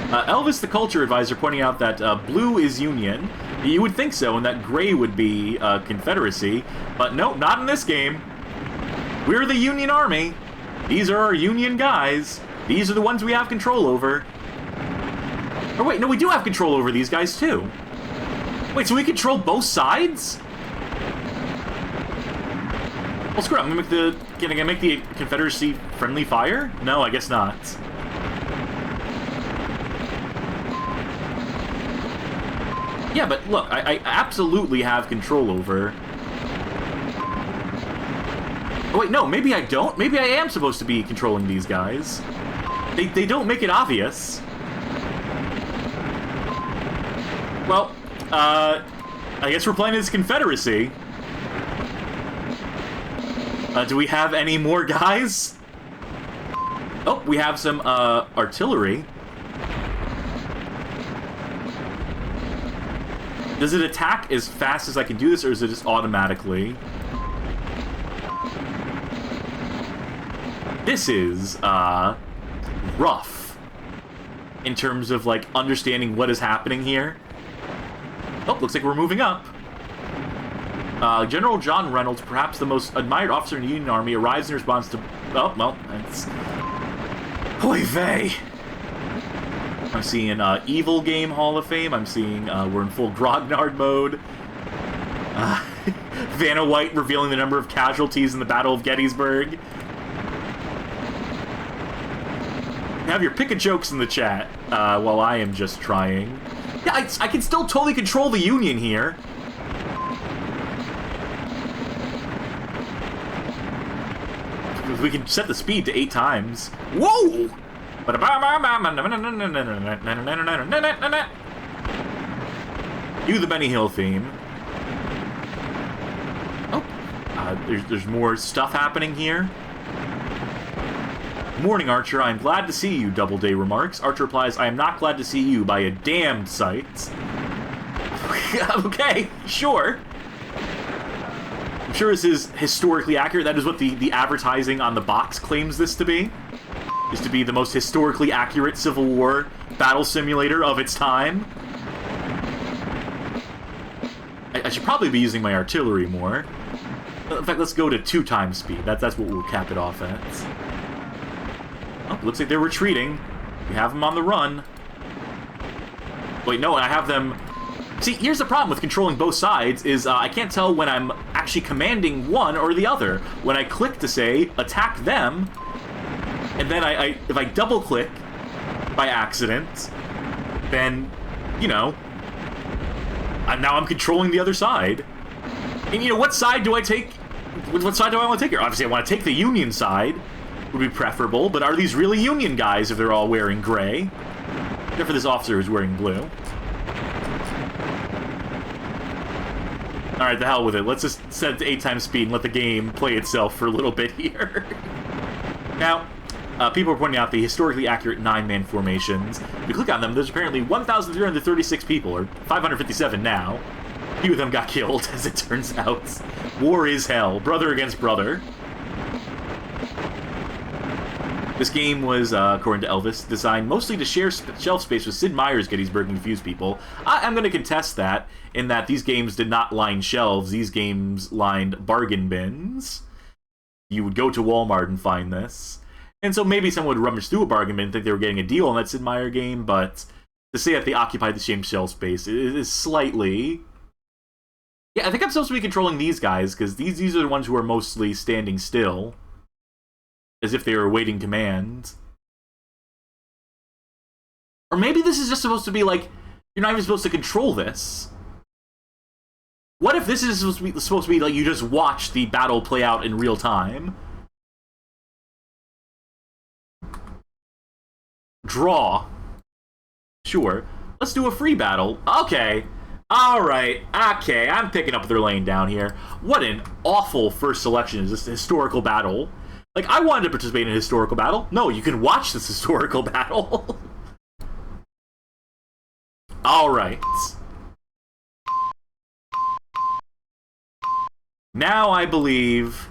Elvis, the culture advisor, pointing out that blue is Union. You would think so, and that gray would be Confederacy. But no, not in this game. We're the Union Army. These are our Union guys. These are the ones we have control over. Or wait, no, we do have control over these guys, too. Wait, so we control both sides? Well, screw it. I'm gonna make the Confederacy friendly fire? No, I guess not. Yeah, but look, I absolutely have control over... Oh, wait, no, maybe I don't? Maybe I am supposed to be controlling these guys. They don't make it obvious. Well, I guess we're playing as Confederacy. Do we have any more guys? Oh, we have some, artillery. Does it attack as fast as I can do this, or is it just automatically? This is, rough. In terms of, like, understanding what is happening here. Oh, looks like we're moving up. General John Reynolds, perhaps the most admired officer in the Union Army, arrives in response to... Oh, well, that's... Oy vey! I'm seeing Evil Game Hall of Fame. I'm seeing we're in full Grognard mode. Vanna White revealing the number of casualties in the Battle of Gettysburg. Have your pick of jokes in the chat while I am just trying. Yeah, I can still totally control the Union here. We can set the speed to 8 times. Whoa! Cue the Benny Hill theme. Oh, there's more stuff happening here. Morning, Archer. I'm glad to see you, Doubleday remarks. Archer replies, I am not glad to see you by a damned sight. Okay, sure. I'm sure this is historically accurate. That is what the advertising on the box claims this to be. Is to be the most historically accurate Civil War battle simulator of its time. I should probably be using my artillery more. In fact, let's go to 2 times speed. That's what we'll cap it off at. Oh, looks like they're retreating. We have them on the run. Wait, no, I have them... See, here's the problem with controlling both sides, is I can't tell when I'm actually commanding one or the other. When I click to say, attack them, and then if I double-click by accident, then, you know, now I'm controlling the other side. And, you know, what side do I take? What side do I want to take here? Obviously, I want to take the Union side. Would be preferable, but are these really Union guys if they're all wearing gray? Except for this officer who's wearing blue. Alright, the hell with it. Let's just set it to 8 times speed and let the game play itself for a little bit here. Now, people are pointing out the historically accurate 9-man formations. If you click on them, there's apparently 1,336 people, or 557 now. A few of them got killed, as it turns out. War is hell. Brother against brother. This game was, according to Elvis, designed mostly to share shelf space with Sid Meier's Gettysburg and confuse people. I'm going to contest that, in that these games did not line shelves. These games lined bargain bins. You would go to Walmart and find this. And so maybe someone would rummage through a bargain bin and think they were getting a deal on that Sid Meier game, but to say that they occupied the same shelf space is slightly... Yeah, I think I'm supposed to be controlling these guys, because these are the ones who are mostly standing still. As if they were awaiting command. Or maybe this is just supposed to be like, you're not even supposed to control this. What if this is supposed to be like you just watch the battle play out in real time? Draw. Sure. Let's do a free battle. Okay. Alright. Okay, I'm picking up what they're laying down here. What an awful first selection is this historical battle. Like, I wanted to participate in a historical battle. No, you can watch this historical battle. Alright. Now I believe...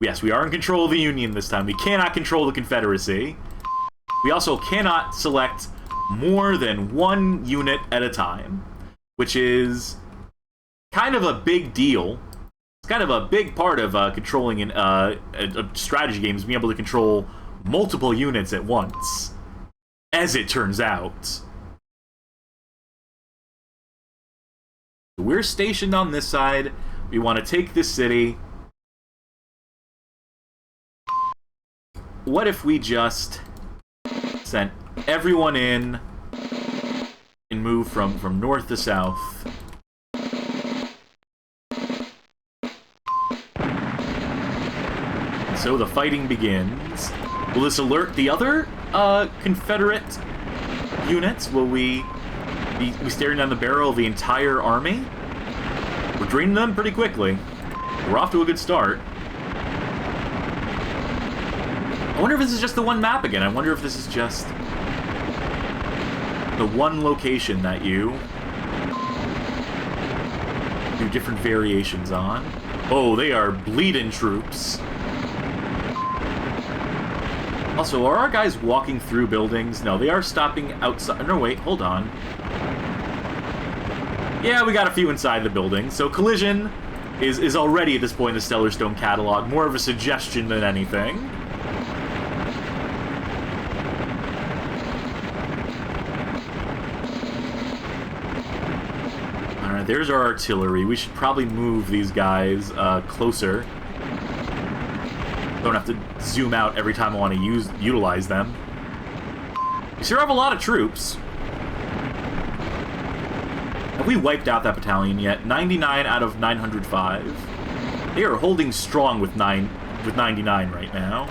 Yes, we are in control of the Union this time. We cannot control the Confederacy. We also cannot select more than 1 unit at a time, which is kind of a big deal. It's kind of a big part of controlling a strategy game, is being able to control multiple units at once, as it turns out. We're stationed on this side. We want to take this city. What if we just sent everyone in and move from north to south? So the fighting begins. Will this alert the other Confederate units? Will we be staring down the barrel of the entire army? We're draining them pretty quickly. We're off to a good start. I wonder if this is just the one map again. I wonder if this is just the one location that you do different variations on. Oh, they are bleeding troops. Also, are our guys walking through buildings? No, they are stopping outside. No, wait, hold on. Yeah, we got a few inside the building. So collision is already at this point in the Stellar Stone catalog more of a suggestion than anything. Alright, there's our artillery. We should probably move these guys closer. Don't have to zoom out every time I want to utilize them. We sure have a lot of troops. Have we wiped out that battalion yet? 99 out of 905. They are holding strong with 99 right now.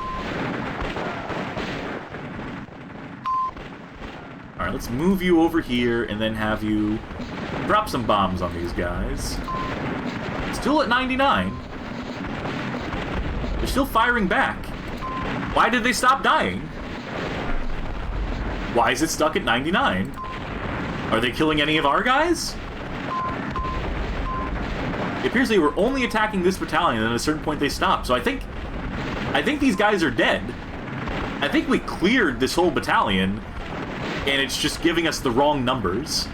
Alright, let's move you over here and then have you drop some bombs on these guys. Still at 99. They're still firing back. Why did they stop dying? Why is it stuck at 99? Are they killing any of our guys? It appears they were only attacking this battalion, and at a certain point they stopped. So I think these guys are dead. I think we cleared this whole battalion, and it's just giving us the wrong numbers.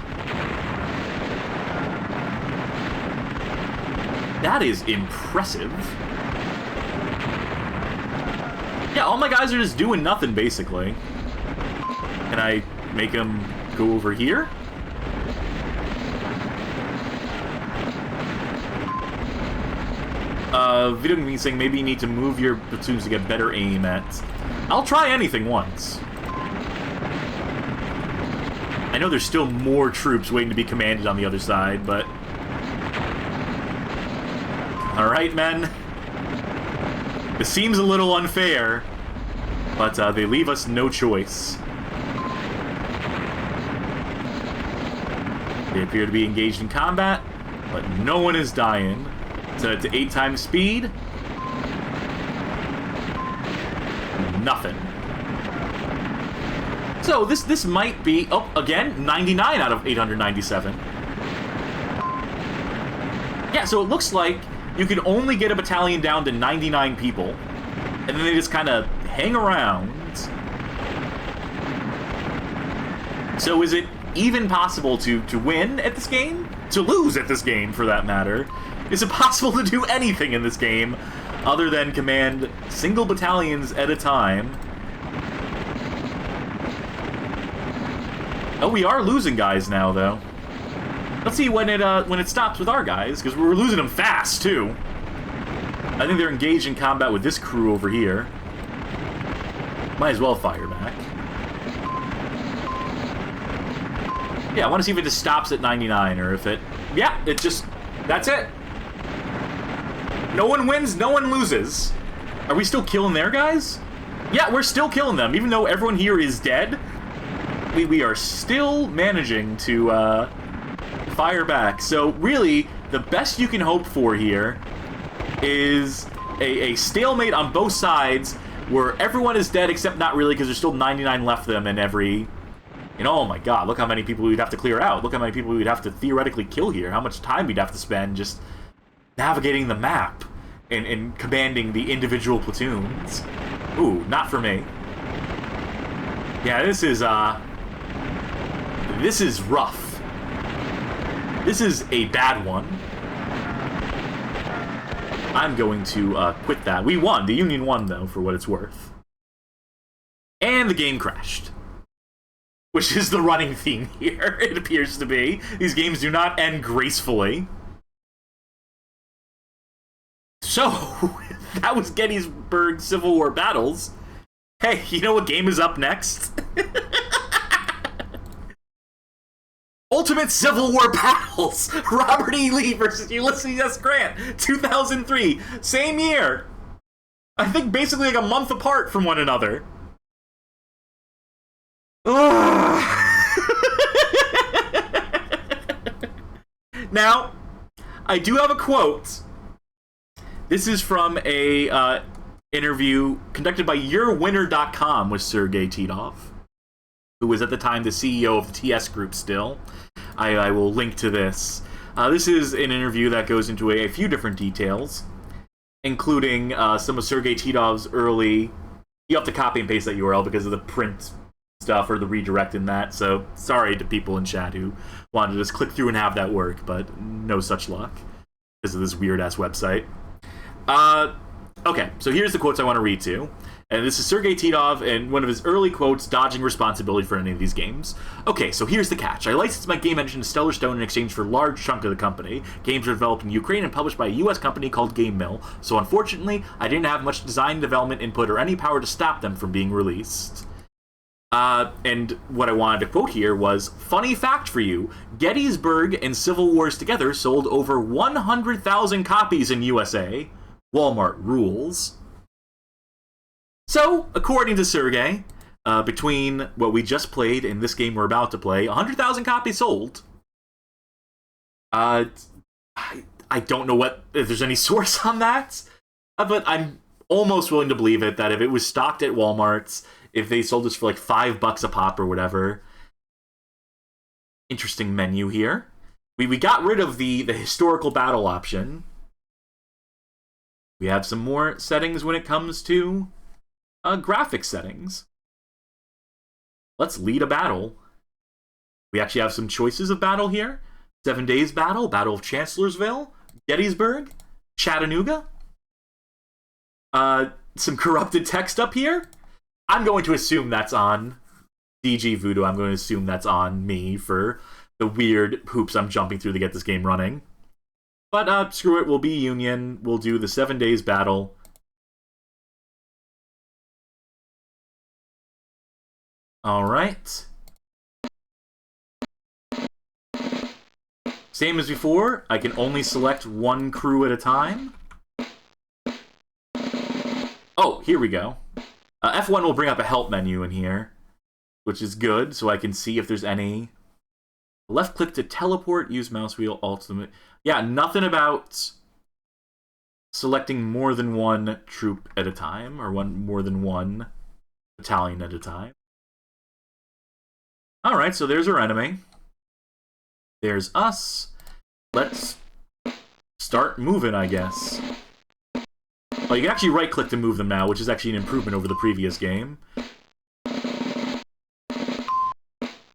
That is impressive. Yeah, all my guys are just doing nothing, basically. Can I make them go over here? Video game saying maybe you need to move your platoons to get better aim at... I'll try anything once. I know there's still more troops waiting to be commanded on the other side, but... Alright, men. This seems a little unfair, but they leave us no choice. They appear to be engaged in combat, but no one is dying. Set it to 8 times speed. Nothing. So this might be... Oh, again, 99 out of 897. Yeah, so it looks like you can only get a battalion down to 99 people, and then they just kind of hang around. So is it even possible to win at this game? To lose at this game, for that matter? Is it possible to do anything in this game other than command single battalions at a time? Oh, we are losing guys now, though. Let's see when it stops with our guys, because we're losing them fast, too. I think they're engaged in combat with this crew over here. Might as well fire back. Yeah, I want to see if it just stops at 99, or if it... Yeah, it just... That's it. No one wins, no one loses. Are we still killing their guys? Yeah, we're still killing them, even though everyone here is dead. We are still managing to, fire back. So, really, the best you can hope for here is a stalemate on both sides where everyone is dead, except not really, because there's still 99 left of them in every... You know, oh my god, look how many people we'd have to clear out. Look how many people we'd have to theoretically kill here. How much time we'd have to spend just navigating the map and commanding the individual platoons. Ooh, not for me. Yeah, this is rough. This is a bad one. I'm going to quit that. We won. The Union won, though, for what it's worth. And the game crashed. Which is the running theme here, it appears to be. These games do not end gracefully. So, that was Gettysburg Civil War battles. Hey, you know what game is up next? Ultimate Civil War Battles! Robert E. Lee versus Ulysses S. Grant, 2003. Same year. I think basically like a month apart from one another. Now, I do have a quote. This is from a interview conducted by YourWinner.com with Sergey Titov, who was at the time the CEO of the TS Group still. I will link to this. This is an interview that goes into a few different details, including some of Sergey Titov's early... You have to copy and paste that URL because of the print stuff or the redirect in that, so sorry to people in chat who wanted to just click through and have that work, but no such luck because of this weird-ass website. Okay, so here's the quotes I want to read to. And this is Sergey Titov and one of his early quotes, dodging responsibility for any of these games. Okay, so here's the catch. I licensed my game engine to Stellar Stone in exchange for a large chunk of the company. Games were developed in Ukraine and published by a US company called Game Mill, so unfortunately, I didn't have much design development input or any power to stop them from being released. And what I wanted to quote here was, funny fact for you, Gettysburg and Civil Wars together sold over 100,000 copies in USA. Walmart rules. So, according to Sergey, between what we just played and this game we're about to play, 100,000 copies sold. I don't know if there's any source on that, but I'm almost willing to believe it, that if it was stocked at Walmart's, if they sold this for like $5 a pop or whatever. Interesting menu here. We got rid of the historical battle option. We have some more settings when it comes to graphic settings. Let's lead a battle. We actually have some choices of battle here. 7 Days Battle, Battle of Chancellorsville, Gettysburg, Chattanooga. Some corrupted text up here. I'm going to assume that's on DG Voodoo. I'm going to assume that's on me for the weird hoops I'm jumping through to get this game running. But screw it, we'll be Union. We'll do the 7 Days Battle. Alright. Same as before, I can only select one crew at a time. Oh, here we go. F1 will bring up a help menu in here, which is good, so I can see if there's any. Left click to teleport, use mouse wheel, ultimate. Yeah, nothing about selecting more than one troop at a time, or more than one battalion at a time. Alright, so there's our enemy. There's us. Let's start moving, I guess. Oh, you can actually right-click to move them now, which is actually an improvement over the previous game.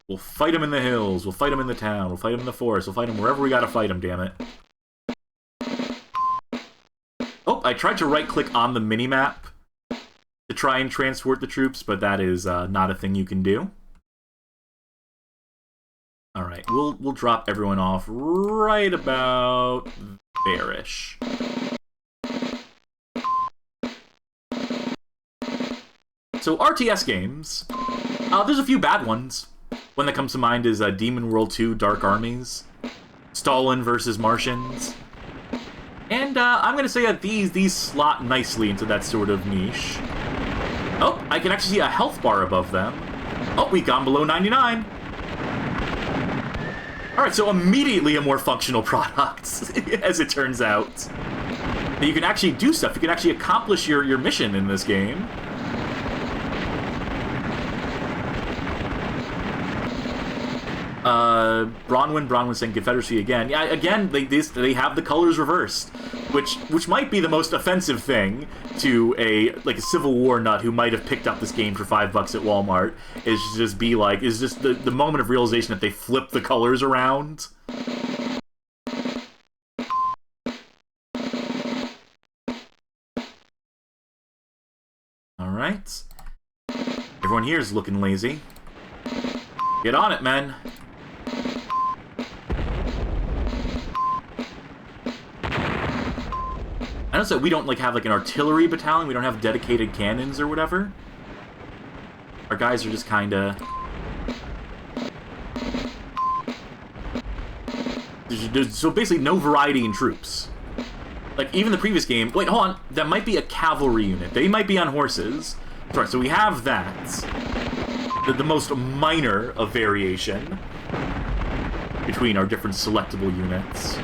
We'll fight them in the hills, we'll fight them in the town, we'll fight them in the forest, we'll fight them wherever we gotta fight them, damn it. Oh, I tried to right-click on the mini-map to try and transport the troops, but that is not a thing you can do. Alright, we'll drop everyone off right about there-ish. So, RTS games, there's a few bad ones. One that comes to mind is Demon World 2 Dark Armies, Stalin versus Martians, and I'm going to say that these slot nicely into that sort of niche. Oh, I can actually see a health bar above them. Oh, we've gone below 99. Alright, so immediately a more functional product, as it turns out. You can actually do stuff, you can actually accomplish your mission in this game. Bronwyn saying Confederacy again. Yeah, again, they have the colors reversed, which might be the most offensive thing to a Civil War nut who might have picked up this game for $5 at Walmart. Is just be like, is just the moment of realization that they flip the colors around. All right, everyone here is looking lazy. Get on it, men. I know that we don't have an artillery battalion. We don't have dedicated cannons or whatever. Our guys are just kind of. So basically, no variety in troops. Even the previous game. Wait, hold on. That might be a cavalry unit. They might be on horses. Sorry. So we have that. The most minor of variation between our different selectable units.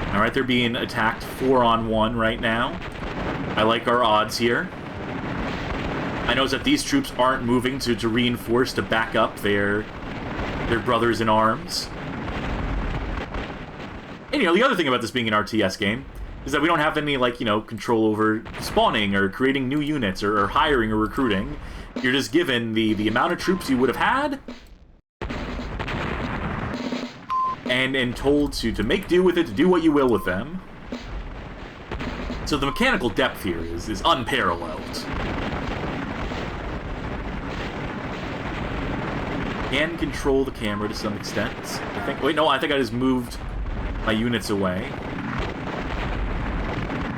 Alright, they're being attacked 4-on-1 right now. I like our odds here. I notice that these troops aren't moving to reinforce, to back up their Their brothers in arms. And, the other thing about this being an RTS game is that we don't have any, like, control over spawning or creating new units or hiring or recruiting. You're just given the amount of troops you would have had and told to make do with it, to do what you will with them. So the mechanical depth here is unparalleled. Can control the camera to some extent, I think. Wait, no, I think I just moved my units away.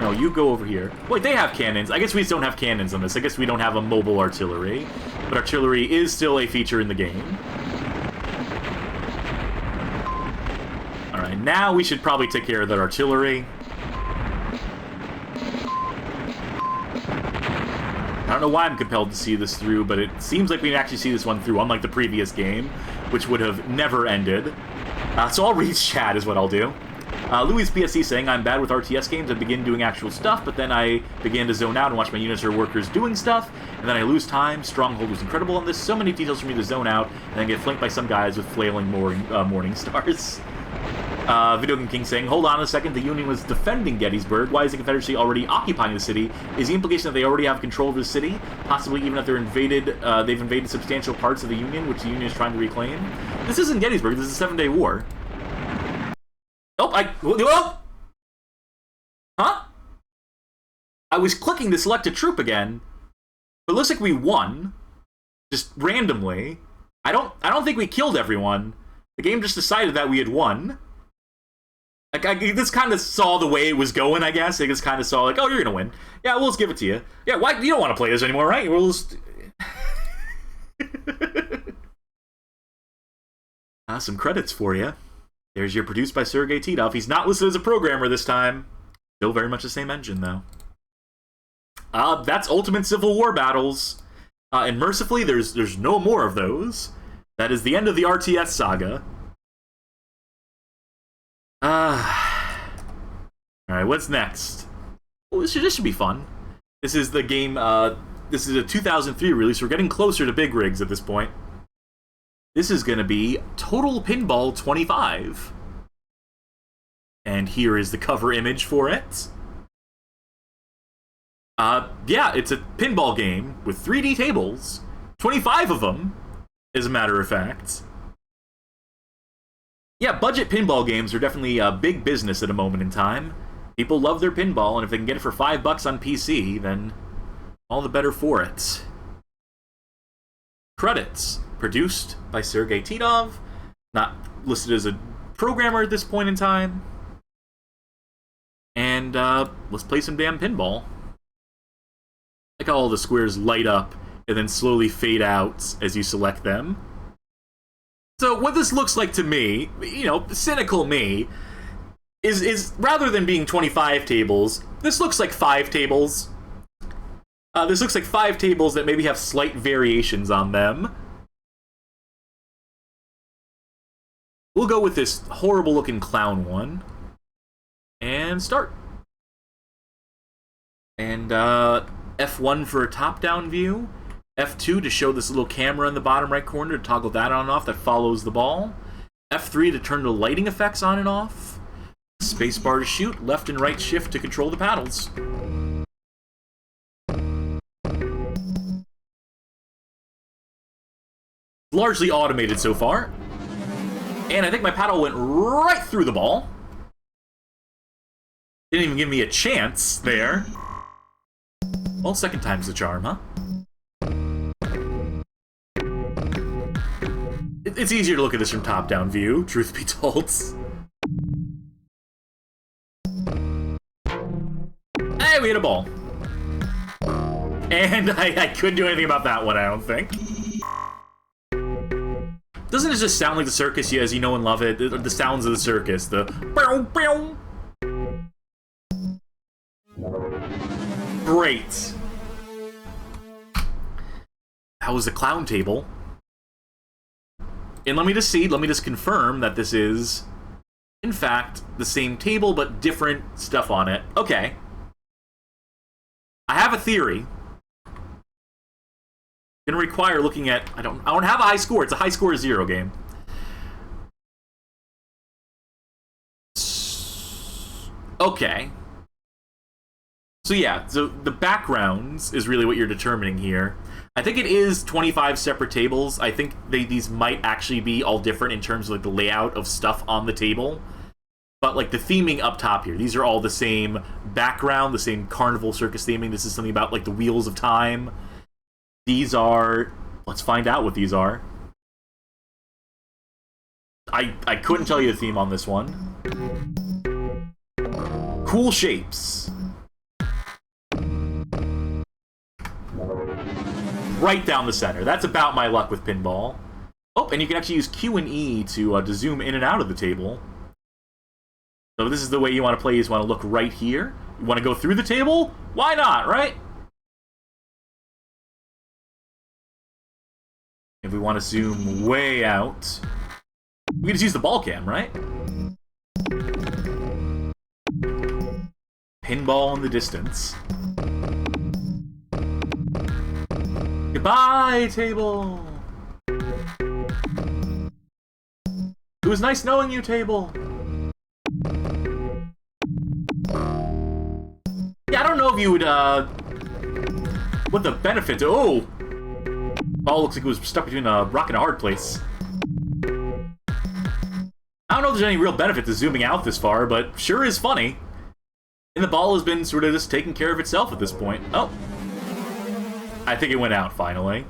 No, you go over here. Wait, they have cannons. I guess we just don't have cannons on this. I guess we don't have a mobile artillery. But artillery is still a feature in the game. Alright, now we should probably take care of that artillery. I don't know why I'm compelled to see this through, but it seems like we can actually see this one through, unlike the previous game, which would have never ended. So I'll read chat is what I'll do. Louis PSC saying, I'm bad with RTS games. I begin doing actual stuff, but then I began to zone out and watch my units or workers doing stuff, and then I lose time. Stronghold was incredible on this. So many details for me to zone out, and then get flanked by some guys with flailing morning stars. Video Game King saying, hold on a second, the Union was defending Gettysburg. Why is the Confederacy already occupying the city? Is the implication that they already have control of the city? Possibly even if they've invaded substantial parts of the Union, which the Union is trying to reclaim? This isn't Gettysburg, this is a 7-day war. Oh, huh? I was clicking to select a troop again, but it looks like we won. Just randomly. I don't think we killed everyone. The game just decided that we had won. Like, I just kind of saw the way it was going, I guess. I just kind of saw, like, oh, you're gonna win. Yeah, we'll just give it to you. Yeah, why? You don't want to play this anymore, right? We'll just... some credits for you. There's your produced by Sergey Titov. He's not listed as a programmer this time. Still very much the same engine, though. That's Ultimate Civil War battles. And mercifully, there's no more of those. That is the end of the RTS saga. Alright, what's next? Oh, this should be fun. This is the game, this is a 2003 release. We're getting closer to big rigs at this point. This is gonna be Total Pinball 25. And here is the cover image for it. Yeah, it's a pinball game with 3D tables. 25 of them, as a matter of fact. Yeah, budget pinball games are definitely a big business at a moment in time. People love their pinball, and if they can get it for $5 on PC, then all the better for it. Credits. Produced by Sergey Titov. Not listed as a programmer at this point in time. And, let's play some damn pinball. Like how all the squares light up and then slowly fade out as you select them. So what this looks like to me, cynical me, is rather than being 25 tables, this looks like 5 tables. This looks like 5 tables that maybe have slight variations on them. We'll go with this horrible-looking clown one. And start. And, F1 for a top-down view. F2 to show this little camera in the bottom right corner to toggle that on and off that follows the ball. F3 to turn the lighting effects on and off. Spacebar to shoot. Left and right shift to control the paddles. Largely automated so far. And I think my paddle went right through the ball. Didn't even give me a chance there. Well, second time's the charm, huh? It's easier to look at this from top-down view, truth be told. Hey, we hit a ball. And I couldn't do anything about that one, I don't think. Doesn't it just sound like the circus, as you know and love it? The sounds of the circus, the... Great. That was the clown table. And let me just confirm that this is, in fact, the same table, but different stuff on it. Okay. I have a theory. Gonna require looking at, I don't have a high score, it's a high score 0 game. Okay. So yeah, so the backgrounds is really what you're determining here. I think it is 25 separate tables. I think these might actually be all different in terms of like the layout of stuff on the table. But like the theming up top here, these are all the same background, the same carnival circus theming. This is something about like the wheels of time. These are, let's find out what these are. I couldn't tell you the theme on this one. Cool shapes. Right down the center. That's about my luck with pinball. Oh, and you can actually use Q and E to zoom in and out of the table. So this is the way you want to play. You just want to look right here. You want to go through the table? Why not, right? If we want to zoom way out, we can just use the ball cam, right? Pinball in the distance. Goodbye, table! It was nice knowing you, table! Yeah, I don't know if you would, what the benefit... Oh! Ball looks like it was stuck between a rock and a hard place. I don't know if there's any real benefit to zooming out this far, but sure is funny. And the ball has been sort of just taking care of itself at this point. Oh. I think it went out, finally.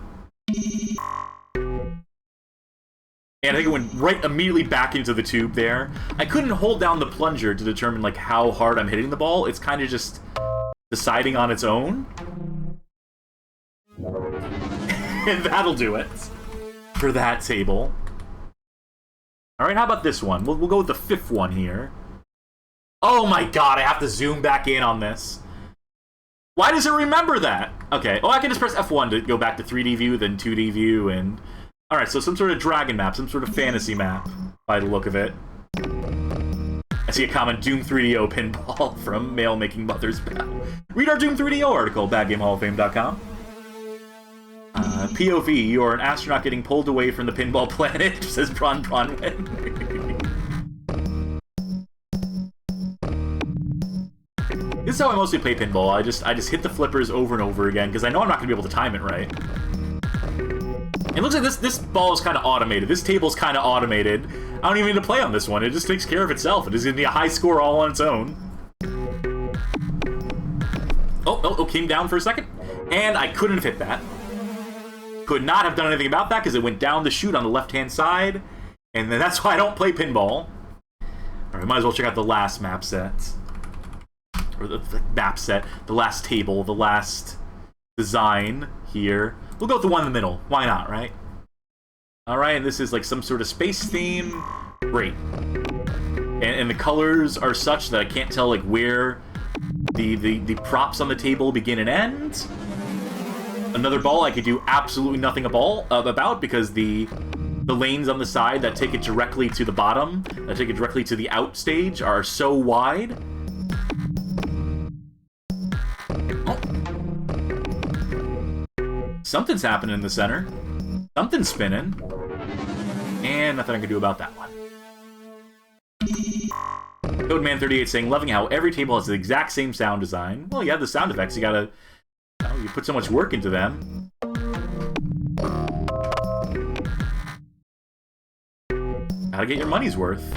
And I think it went right immediately back into the tube there. I couldn't hold down the plunger to determine, like, how hard I'm hitting the ball. It's kind of just deciding on its own. And that'll do it for that table. Alright, how about this one? We'll go with the fifth one here. Oh my god, I have to zoom back in on this. Why does it remember that? Okay, I can just press F1 to go back to 3D view, then 2D view, and... Alright, so some sort of dragon map, some sort of fantasy map, by the look of it. I see a comment, Doom 3DO pinball from Male Making Mother's Bow. Read our Doom 3DO article, badgamehalloffame.com. POV, you are an astronaut getting pulled away from the pinball planet, says Bronwyn. This is how I mostly play pinball. I just hit the flippers over and over again, because I know I'm not going to be able to time it right. It looks like this ball is kind of automated. This table's kind of automated. I don't even need to play on this one. It just takes care of itself. It is going to be a high score all on its own. Oh, came down for a second. And I couldn't have hit that. Could not have done anything about that because it went down the chute on the left-hand side. And then that's why I don't play pinball. Alright, might as well check out the last map set. Or the map set. The last table. The last design here. We'll go with the one in the middle. Why not, right? Alright, and this is like some sort of space theme. Great. And the colors are such that I can't tell like where the props on the table begin and end. Another ball I could do absolutely nothing about because the lanes on the side that take it directly to the bottom, that take it directly to the out stage, are so wide. Oh. Something's happening in the center. Something's spinning. And nothing I can do about that one. Codeman38 saying, loving how every table has the exact same sound design. Well, you have the sound effects, you gotta... you put so much work into them. Gotta get your money's worth.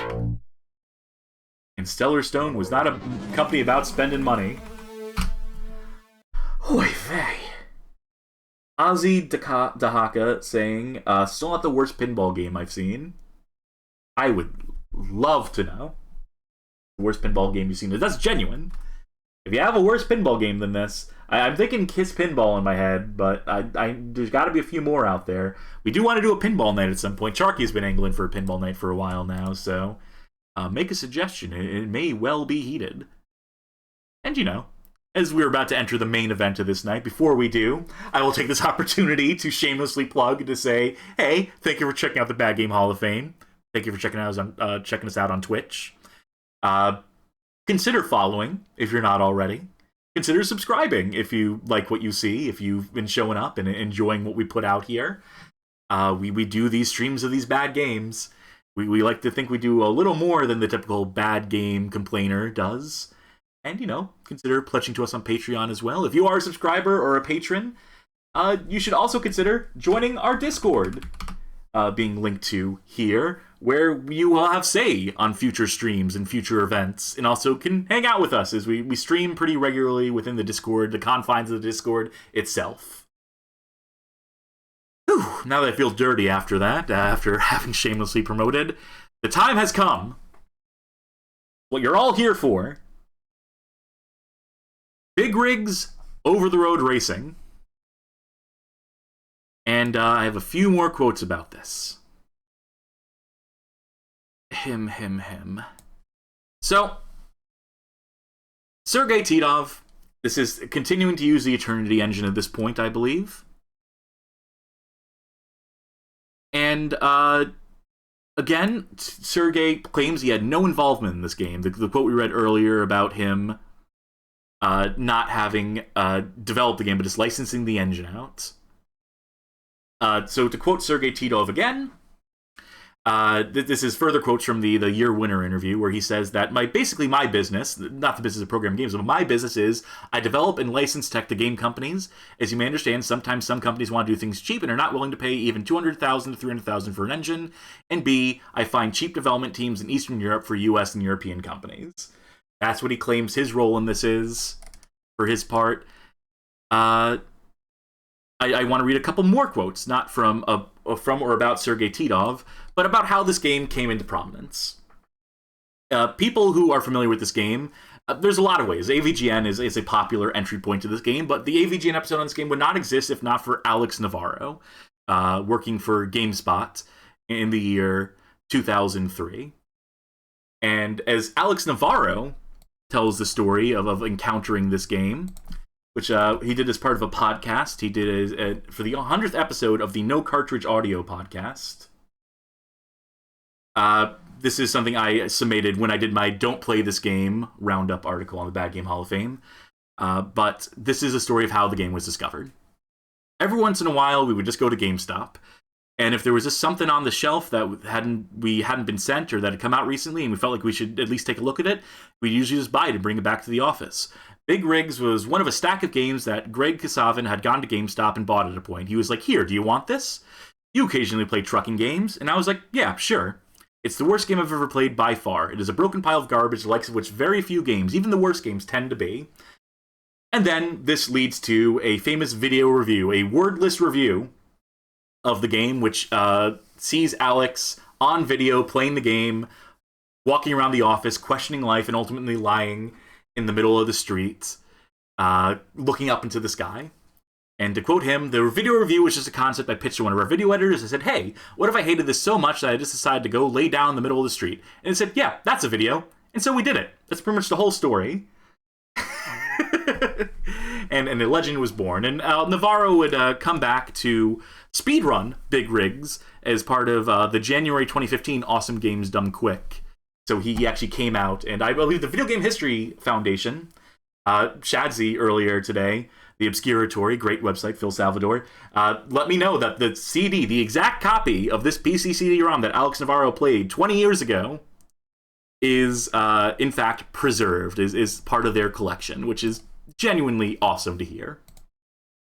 And Stellar Stone was not a company about spending money. Oy vey. Ozzy Dahaka saying, still not the worst pinball game I've seen. I would love to know the worst pinball game you've seen. That's genuine. If you have a worse pinball game than this, I'm thinking Kiss Pinball in my head, but there's got to be a few more out there. We do want to do a pinball night at some point. Charky's been angling for a pinball night for a while now, so make a suggestion. It may well be heated. And you know, as we're about to enter the main event of this night, before we do, I will take this opportunity to shamelessly plug to say, hey, thank you for checking out the Bad Game Hall of Fame. Thank you for checking us out on Twitch. Consider following if you're not already. Consider subscribing if you like what you see, if you've been showing up and enjoying what we put out here. We do these streams of these bad games. We like to think we do a little more than the typical bad game complainer does. And, consider pledging to us on Patreon as well. If you are a subscriber or a patron, you should also consider joining our Discord, being linked to here, where you will have say on future streams and future events, and also can hang out with us as we stream pretty regularly within the Discord, the confines of the Discord itself. Whew, now that I feel dirty after that, after having shamelessly promoted, the time has come. What you're all here for. Big rigs, over-the-road racing. And I have a few more quotes about this. So, Sergey Titov, this is continuing to use the Eternity engine at this point, I believe. And, again, Sergey claims he had no involvement in this game. The quote we read earlier about him not having developed the game, but just licensing the engine out. So to quote Sergey Titov again, this is further quotes from the year winner interview, where he says that basically my business, not the business of programming games, but my business is I develop and license tech to game companies. As you may understand, sometimes some companies want to do things cheap and are not willing to pay even $200,000 to $300,000 for an engine. And B, I find cheap development teams in Eastern Europe for US and European companies. That's what he claims his role in this is, for his part. I want to read a couple more quotes, not from or about Sergey Titov, but about how this game came into prominence. People who are familiar with this game, there's a lot of ways. AVGN is a popular entry point to this game, but the AVGN episode on this game would not exist if not for Alex Navarro, working for GameSpot in the year 2003. And as Alex Navarro tells the story of encountering this game, which he did as part of a podcast. He did for the 100th episode of the No Cartridge Audio podcast. This is something I summated when I did my Don't Play This Game roundup article on the Bad Game Hall of Fame. But this is a story of how the game was discovered. Every once in a while, we would just go to GameStop, and if there was just something on the shelf that we hadn't been sent or that had come out recently and we felt like we should at least take a look at it, we'd usually just buy it and bring it back to the office. Big Rigs was one of a stack of games that Greg Kasavin had gone to GameStop and bought at a point. He was like, here, do you want this? You occasionally play trucking games. And I was like, yeah, sure. It's the worst game I've ever played by far. It is a broken pile of garbage, the likes of which very few games, even the worst games, tend to be. And then this leads to a famous video review, a wordless review of the game, which sees Alex on video playing the game, walking around the office, questioning life, and ultimately lying in the middle of the street, looking up into the sky. And to quote him, the video review was just a concept I pitched to one of our video editors. I said, hey, what if I hated this so much that I just decided to go lay down in the middle of the street? And it said, yeah, that's a video. And so we did it. That's pretty much the whole story. and a legend was born. And Navarro would come back to speedrun Big Rigs as part of the January 2015 Awesome Games Done Quick. So he actually came out, and I believe the Video Game History Foundation, Shadzi earlier today, the Obscuratory, great website, Phil Salvador, let me know that the CD, the exact copy of this PC CD-ROM that Alex Navarro played 20 years ago, is in fact preserved, is part of their collection, which is genuinely awesome to hear.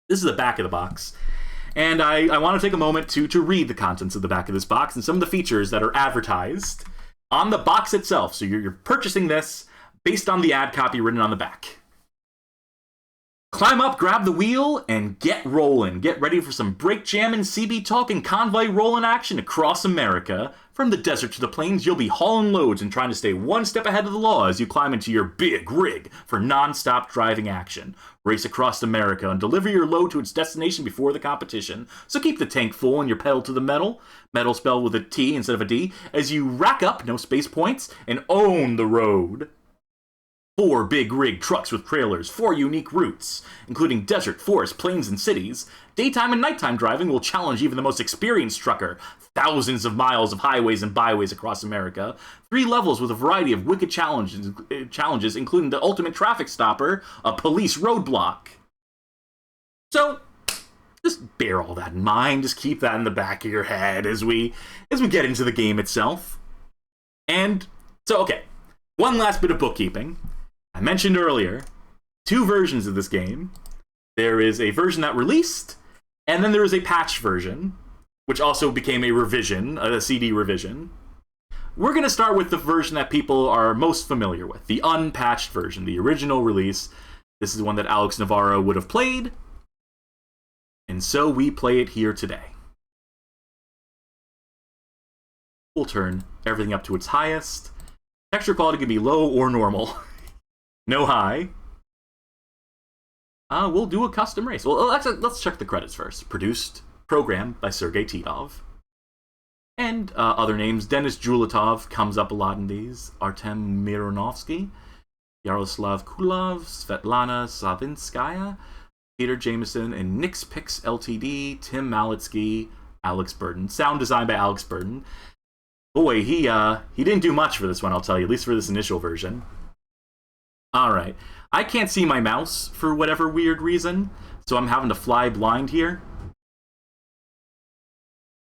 This is the back of the box. And I want to take a moment to read the contents of the back of this box and some of the features that are advertised on the box itself. So you're purchasing this based on the ad copy written on the back. Climb up, grab the wheel, and get rolling. Get ready for some brake jamming, CB talking, convoy rolling action across America. From the desert to the plains, you'll be hauling loads and trying to stay one step ahead of the law as you climb into your big rig for non-stop driving action. Race across America and deliver your load to its destination before the competition. So keep the tank full and your pedal to the metal spelled with a T instead of a D, as you rack up, no space points, and own the road. 4 big rig trucks with trailers, 4 unique routes, including desert, forest, plains, and cities. Daytime and nighttime driving will challenge even the most experienced trucker. Thousands of miles of highways and byways across America. 3 levels with a variety of wicked challenges, including the ultimate traffic stopper, a police roadblock. So, just bear all that in mind. Just keep that in the back of your head as we get into the game itself. And so, okay, one last bit of bookkeeping. I mentioned earlier, 2 versions of this game. There is a version that released, and then there is a patch version, which also became a revision, a CD revision. We're going to start with the version that people are most familiar with, the unpatched version, the original release. This is the one that Alex Navarro would have played, and so we play it here today. We'll turn everything up to its highest. Texture quality can be low or normal. No high. We'll do a custom race. Well, let's check the credits first. Produced, programmed by Sergey Titov. And other names. Denis Julatov comes up a lot in these. Artem Mironovsky. Yaroslav Kulov. Svetlana Savinskaya. Peter Jameson. And Nix Pix Ltd. Tim Malitsky. Alex Burden. Sound design by Alex Burden. Boy, he didn't do much for this one, I'll tell you, at least for this initial version. Alright, I can't see my mouse for whatever weird reason, so I'm having to fly blind here.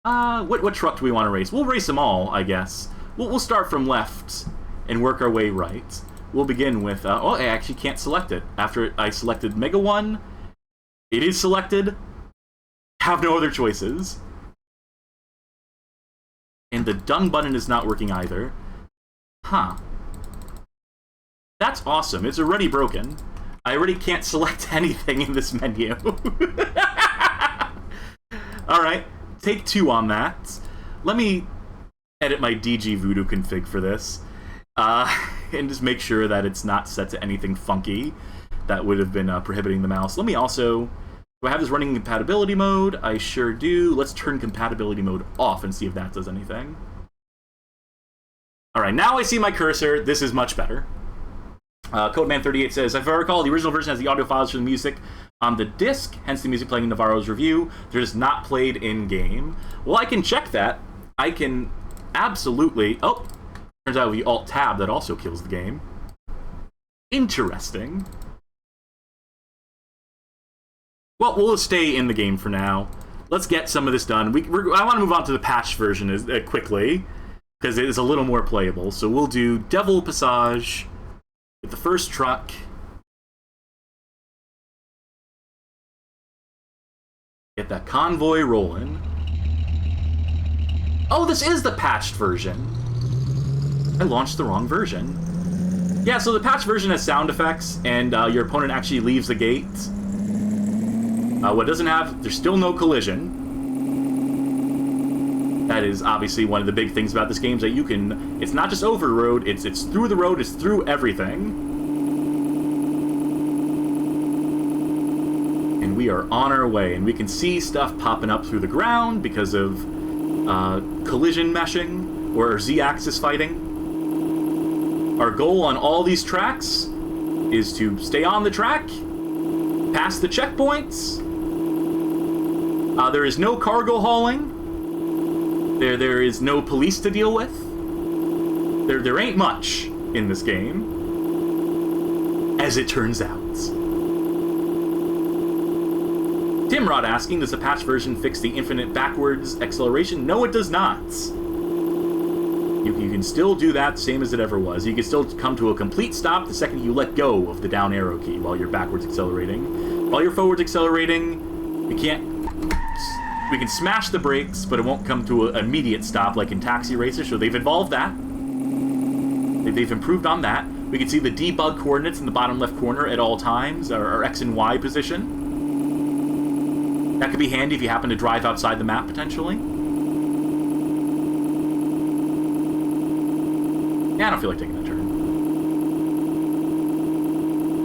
What truck do we want to race? We'll race them all, I guess. We'll start from left and work our way right. We'll begin with, oh, I actually can't select it. After I selected Mega 1, it is selected. Have no other choices. And the done button is not working either. Huh. That's awesome. It's already broken. I already can't select anything in this menu. Alright, take 2 on that. Let me edit my DG Voodoo config for this. And just make sure that it's not set to anything funky that would have been prohibiting the mouse. Let me also... Do I have this running in compatibility mode? I sure do. Let's turn compatibility mode off and see if that does anything. Alright, now I see my cursor. This is much better. Codeman38 says, if I recall, the original version has the audio files for the music on the disc, hence the music playing in Navarro's review. They're just not played in-game. Well, I can check that. I can absolutely... Oh, turns out the Alt-Tab that also kills the game. Interesting. Well, we'll stay in the game for now. Let's get some of this done. I want to move on to the patched version quickly, because it is a little more playable. So we'll do Devil Passage with the first truck. Get that convoy rolling. Oh, this is the patched version. I launched the wrong version. Yeah, so the patched version has sound effects, and your opponent actually leaves the gate. What it doesn't have, there's still no collision. That is obviously one of the big things about this game, is that you can, it's not just over the road, it's through the road, it's through everything. And we are on our way, and we can see stuff popping up through the ground because of collision meshing, or Z-axis fighting. Our goal on all these tracks is to stay on the track, pass the checkpoints. There is no cargo hauling. There is no police to deal with. There ain't much in this game, as it turns out. Timrod asking, does the patch version fix the infinite backwards acceleration? No, it does not. You can still do that, same as it ever was. You can still come to a complete stop the second you let go of the down arrow key while you're backwards accelerating. While you're forwards accelerating, we can smash the brakes, but it won't come to an immediate stop like in Taxi Racer, so they've evolved that. They've improved on that. We can see the debug coordinates in the bottom left corner at all times, our X and Y position. That could be handy if you happen to drive outside the map, potentially. Yeah, I don't feel like taking that turn.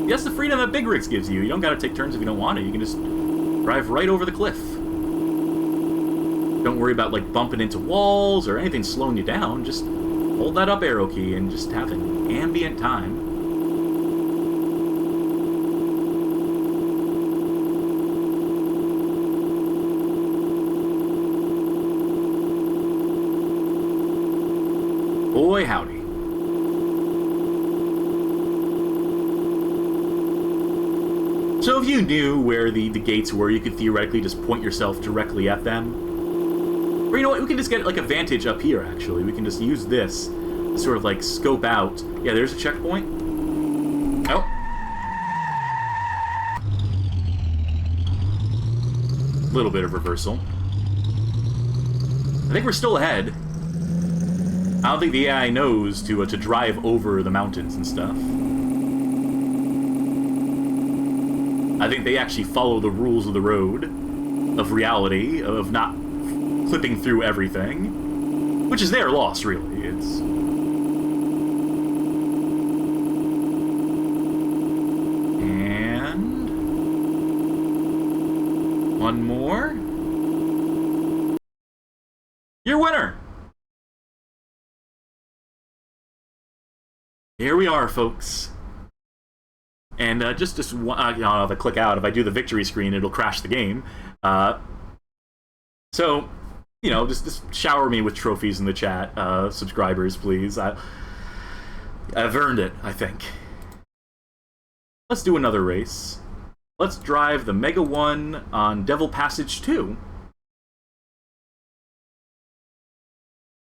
That's the freedom that Big Rigs gives you. You don't gotta take turns if you don't want to. You can just drive right over the cliff. Don't worry about, like, bumping into walls or anything slowing you down. Just hold that up arrow key and just have an ambient time. Boy, howdy. So if you knew where the gates were, you could theoretically just point yourself directly at them. Or you know what, we can just get like a vantage up here, actually. We can just use this to sort of like scope out. Yeah, there's a checkpoint. Oh. Little bit of reversal. I think we're still ahead. I don't think the AI knows to drive over the mountains and stuff. I think they actually follow the rules of the road, of reality, of not clipping through everything, which is their loss, really. It's... And... one more. Your winner! Here we are, folks. And just one, I don't know if I click out, if I do the victory screen, it'll crash the game. So, you know, just shower me with trophies in the chat, subscribers, please. I've earned it, I think. Let's do another race. Let's drive the Mega 1 on Devil Passage 2.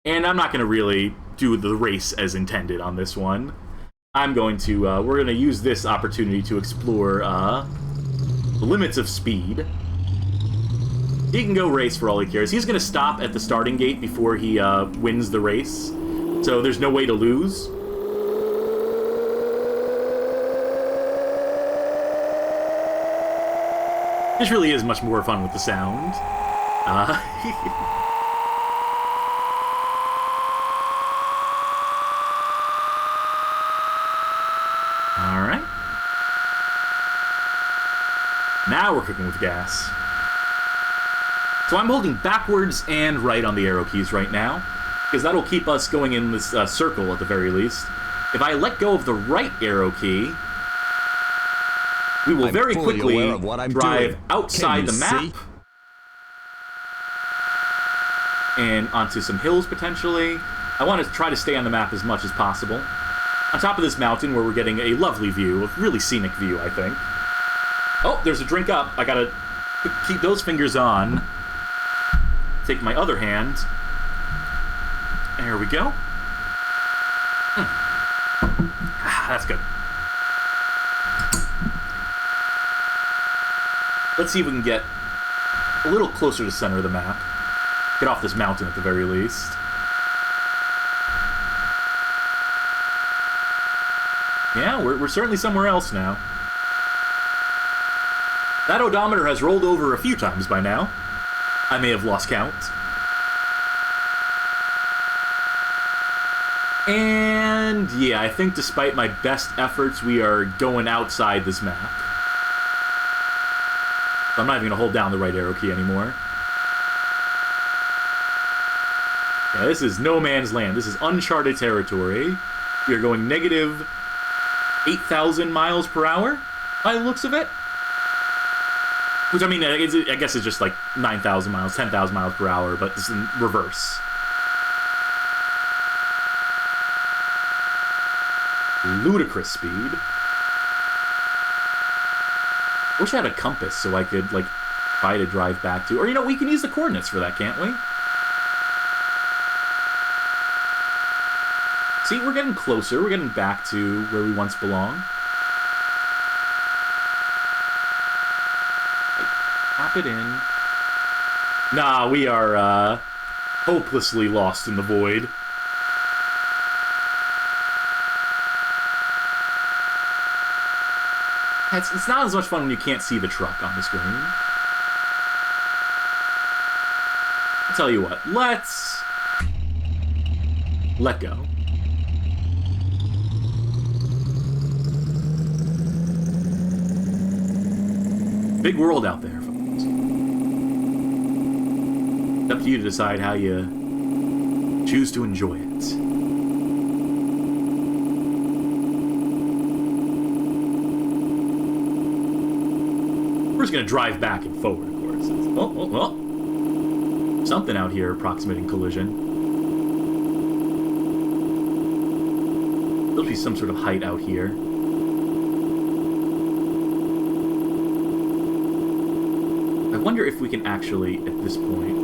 And I'm not going to really do the race as intended on this one. I'm going to, we're going to use this opportunity to explore the limits of speed. He can go race for all he cares. He's going to stop at the starting gate before he wins the race. So there's no way to lose. This really is much more fun with the sound. Alright. Now we're cooking with gas. So I'm holding backwards and right on the arrow keys right now, because that'll keep us going in this circle at the very least. If I let go of the right arrow key, we will very quickly drive outside the map and onto some hills, potentially. I want to try to stay on the map as much as possible. On top of this mountain, where we're getting a lovely view, a really scenic view, I think. Oh, there's a drink up. I gotta keep those fingers on. Take my other hand. There we go. That's good. Let's see if we can get a little closer to the center of the map. Get off this mountain at the very least. Yeah, we're certainly somewhere else now. That odometer has rolled over a few times by now. I may have lost count. And yeah, I think despite my best efforts, we are going outside this map. So I'm not even going to hold down the right arrow key anymore. Yeah, this is no man's land. This is uncharted territory. We are going negative 8,000 miles per hour, by the looks of it. Which, I mean, I guess it's just like 9,000 miles, 10,000 miles per hour, but it's in reverse. Ludicrous speed. Wish I had a compass so I could, like, try to drive back to... Or, you know, we can use the coordinates for that, can't we? See, we're getting closer. We're getting back to where we once belonged. Tap it in. Nah, we are, hopelessly lost in the void. It's not as much fun when you can't see the truck on the screen. I'll tell you what, let's let go. Big world out there, folks. It's up to you to decide how you choose to enjoy it. We're just going to drive back and forward, of course. Oh. Something out here approximating collision. There'll be some sort of height out here. I wonder if we can actually, at this point...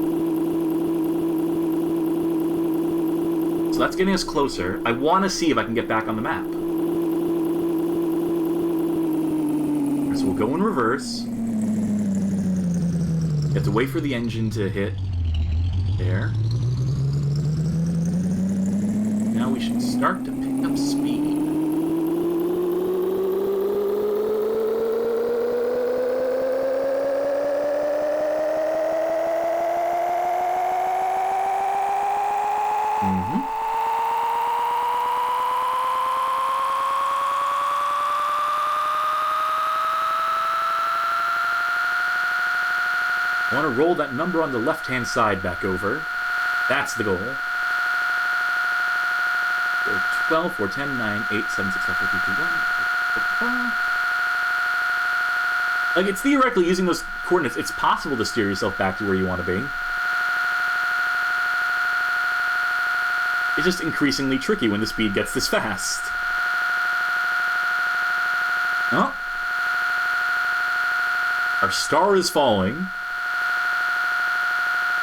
So that's getting us closer. I want to see if I can get back on the map. So we'll go in reverse. You have to wait for the engine to hit. There. Now we should start to pick up speed. I want to roll that number on the left-hand side back over. That's the goal. 12, 4, 10, 9, 8, 7, 6, 5, 4, 3, 2, 1. Like, it's theoretically using those coordinates, it's possible to steer yourself back to where you want to be. It's just increasingly tricky when the speed gets this fast. Oh. Our star is falling.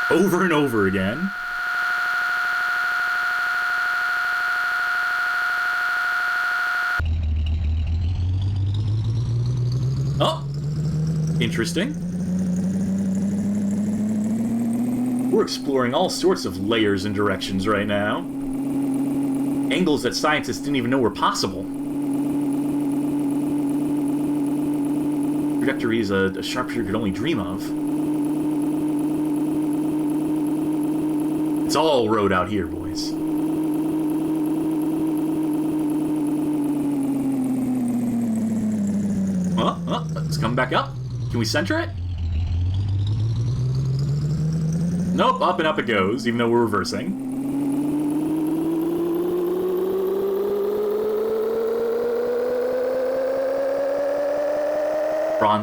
Over and over again. Oh! Interesting. We're exploring all sorts of layers and directions right now. Angles that scientists didn't even know were possible. Trajectories a sharpshooter could only dream of. It's all road out here, boys. Let's come back up. Can we center it? Nope, up and up it goes, even though we're reversing.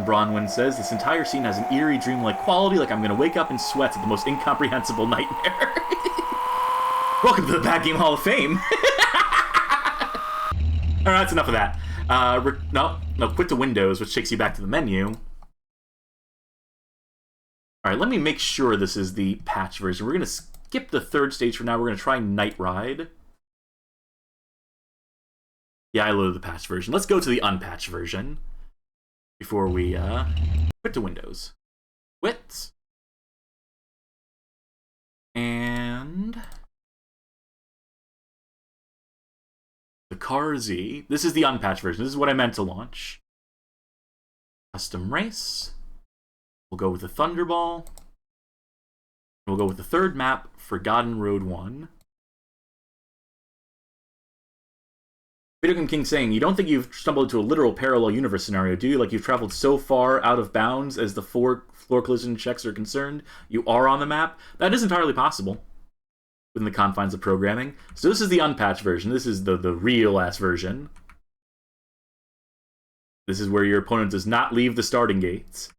Bronwyn says, this entire scene has an eerie, dreamlike quality, like I'm gonna wake up in sweats at the most incomprehensible nightmare. Welcome to the Bad Game Hall of Fame. Alright, that's enough of that. No, quit to Windows, which takes you back to the menu. Alright, let me make sure this is the patch version. We're gonna skip the third stage for now. We're gonna try Night Ride. Yeah, I loaded the patch version. Let's go to the unpatched version before we quit to Windows. Quit. And the Car Z. This is the unpatched version. This is what I meant to launch. Custom race. We'll go with the Thunderball. We'll go with the third map, Forgotten Road 1. Video Game King saying, you don't think you've stumbled into a literal parallel universe scenario, do you? Like you've traveled so far out of bounds as the floor collision checks are concerned, you are on the map? That is entirely possible within the confines of programming. So this is the unpatched version. This is the real-ass version. This is where your opponent does not leave the starting gates.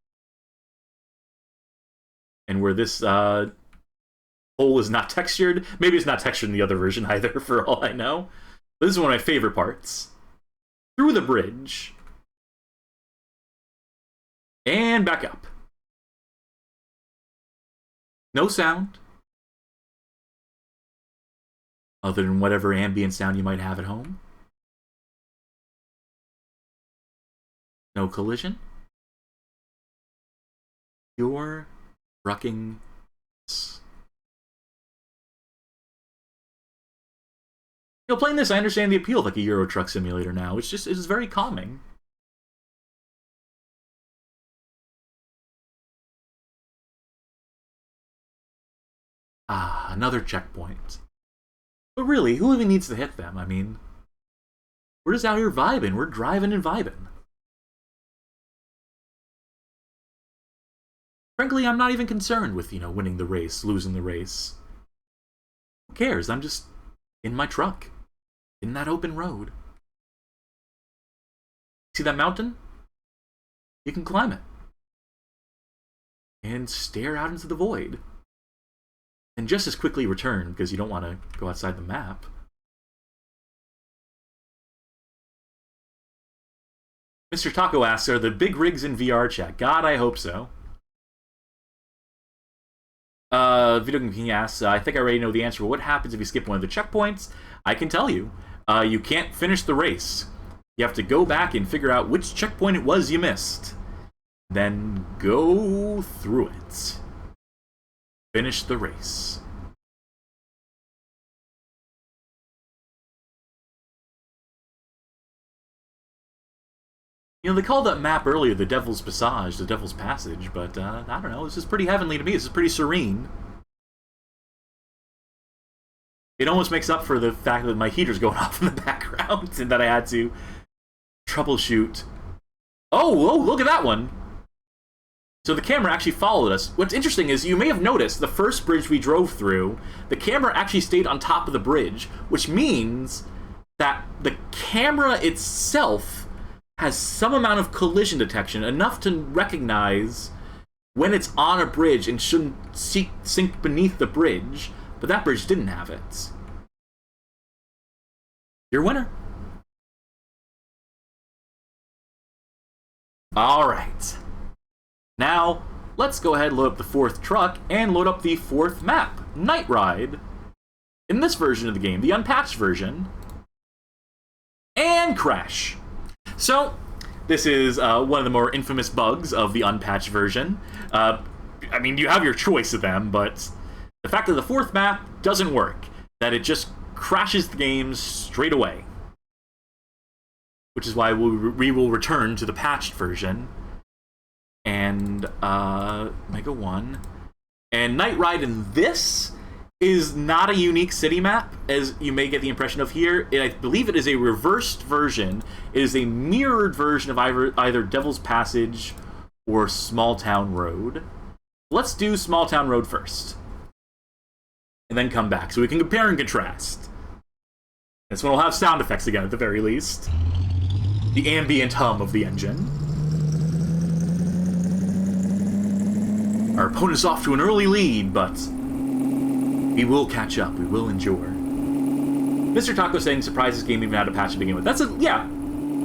And where this hole is not textured. Maybe it's not textured in the other version either, for all I know. This is one of my favorite parts. Through the bridge. And back up. No sound. Other than whatever ambient sound you might have at home. No collision. Pure trucking. You know, playing this, I understand the appeal of like a Euro Truck Simulator now. It's very calming. Ah, another checkpoint. But really, who even needs to hit them? I mean, we're just out here vibing. We're driving and vibing. Frankly, I'm not even concerned with, you know, winning the race, losing the race. Who cares? I'm just in my truck. In that open road. See that mountain? You can climb it. And stare out into the void. And just as quickly return, because you don't want to go outside the map. Mr. Taco asks, are the big rigs in VR chat? God, I hope so. Video Game King asks, I think I already know the answer. What happens if you skip one of the checkpoints? I can tell you. You can't finish the race. You have to go back and figure out which checkpoint it was you missed. Then go through it. Finish the race. You know, they called that map earlier the Devil's Passage, the Devil's Passage, but I don't know, this is pretty heavenly to me. This is pretty serene. It almost makes up for the fact that my heater's going off in the background and that I had to troubleshoot. Oh, whoa, look at that one! So the camera actually followed us. What's interesting is you may have noticed the first bridge we drove through, the camera actually stayed on top of the bridge, which means that the camera itself has some amount of collision detection, enough to recognize when it's on a bridge and shouldn't sink beneath the bridge, but that bridge didn't have it. Your winner. Alright. Now, let's go ahead and load up the fourth truck and load up the fourth map, Night Ride. In this version of the game, the unpatched version, and crash. So, this is one of the more infamous bugs of the unpatched version. I mean, you have your choice of them, but the fact that the fourth map doesn't work, that it just crashes the game straight away. Which is why we will return to the patched version. And, Mega 1. And Night Ride in this is not a unique city map, as you may get the impression of here. I believe it is a reversed version. It is a mirrored version of either Devil's Passage or Small Town Road. Let's do Small Town Road first. And then come back, so we can compare and contrast. This one will have sound effects again, at the very least. The ambient hum of the engine. Our opponent's off to an early lead, but we will catch up. We will endure. Mr. Taco saying surprise this game even had a patch to begin with. That's yeah,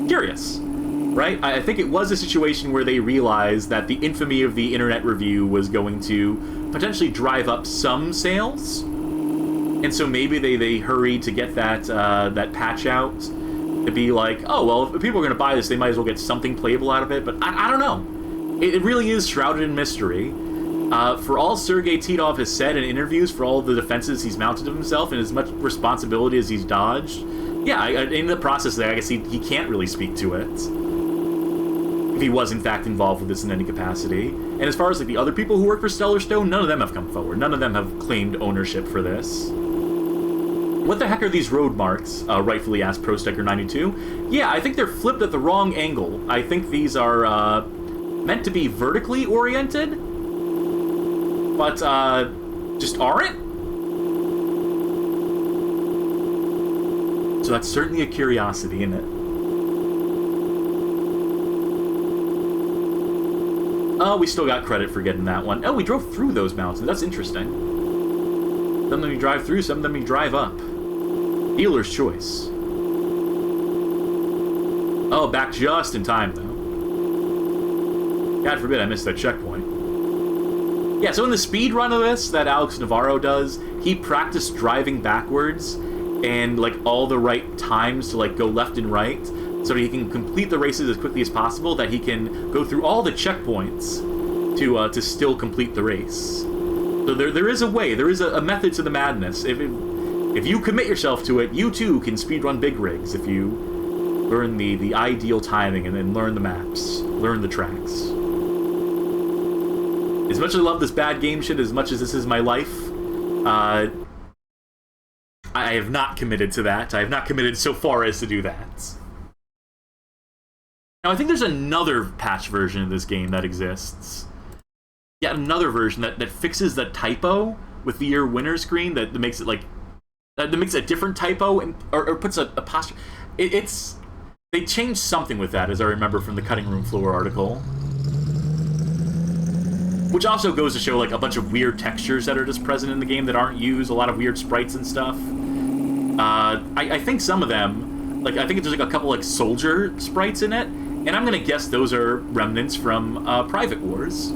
curious, right? I think it was a situation where they realized that the infamy of the internet review was going to potentially drive up some sales, and so maybe they hurried to get that that patch out to be like, oh well, if people are going to buy this, they might as well get something playable out of it. But I don't know. It really is shrouded in mystery. For all Sergey Titov has said in interviews, for all the defenses he's mounted of himself and as much responsibility as he's dodged, yeah, in the process there, I guess he can't really speak to it. If he was, in fact, involved with this in any capacity. And as far as like the other people who work for Stellar Stone, none of them have come forward. None of them have claimed ownership for this. What the heck are these road marks? Rightfully asked ProStecker92. Yeah, I think they're flipped at the wrong angle. I think these are meant to be vertically oriented, but just aren't. So that's certainly a curiosity, isn't it? Oh, we still got credit for getting that one. Oh, we drove through those mountains. That's interesting. Some of them you drive through, some of them you drive up. Dealer's choice. Oh, back just in time, though. God forbid I missed that checkpoint. Yeah, so in the speed run of this that Alex Navarro does, he practiced driving backwards and like all the right times to like go left and right, so that he can complete the races as quickly as possible, that he can go through all the checkpoints to still complete the race. So there is a way, there is a method to the madness. If you commit yourself to it, you too can speedrun big rigs if you learn the ideal timing and then learn the maps, learn the tracks. As much as I love this bad game shit, as much as this is my life, I have not committed to that. I have not committed so far as to do that. Now, I think there's another patch version of this game that exists. Yeah, another version that fixes the typo with the year winner screen that makes it like... that makes a different typo and, or puts a apostrophe. They changed something with that, as I remember from the Cutting Room Floor article. Which also goes to show like a bunch of weird textures that are just present in the game that aren't used, a lot of weird sprites and stuff. I think some of them, like I think there's like a couple like soldier sprites in it, and I'm gonna guess those are remnants from Private Wars.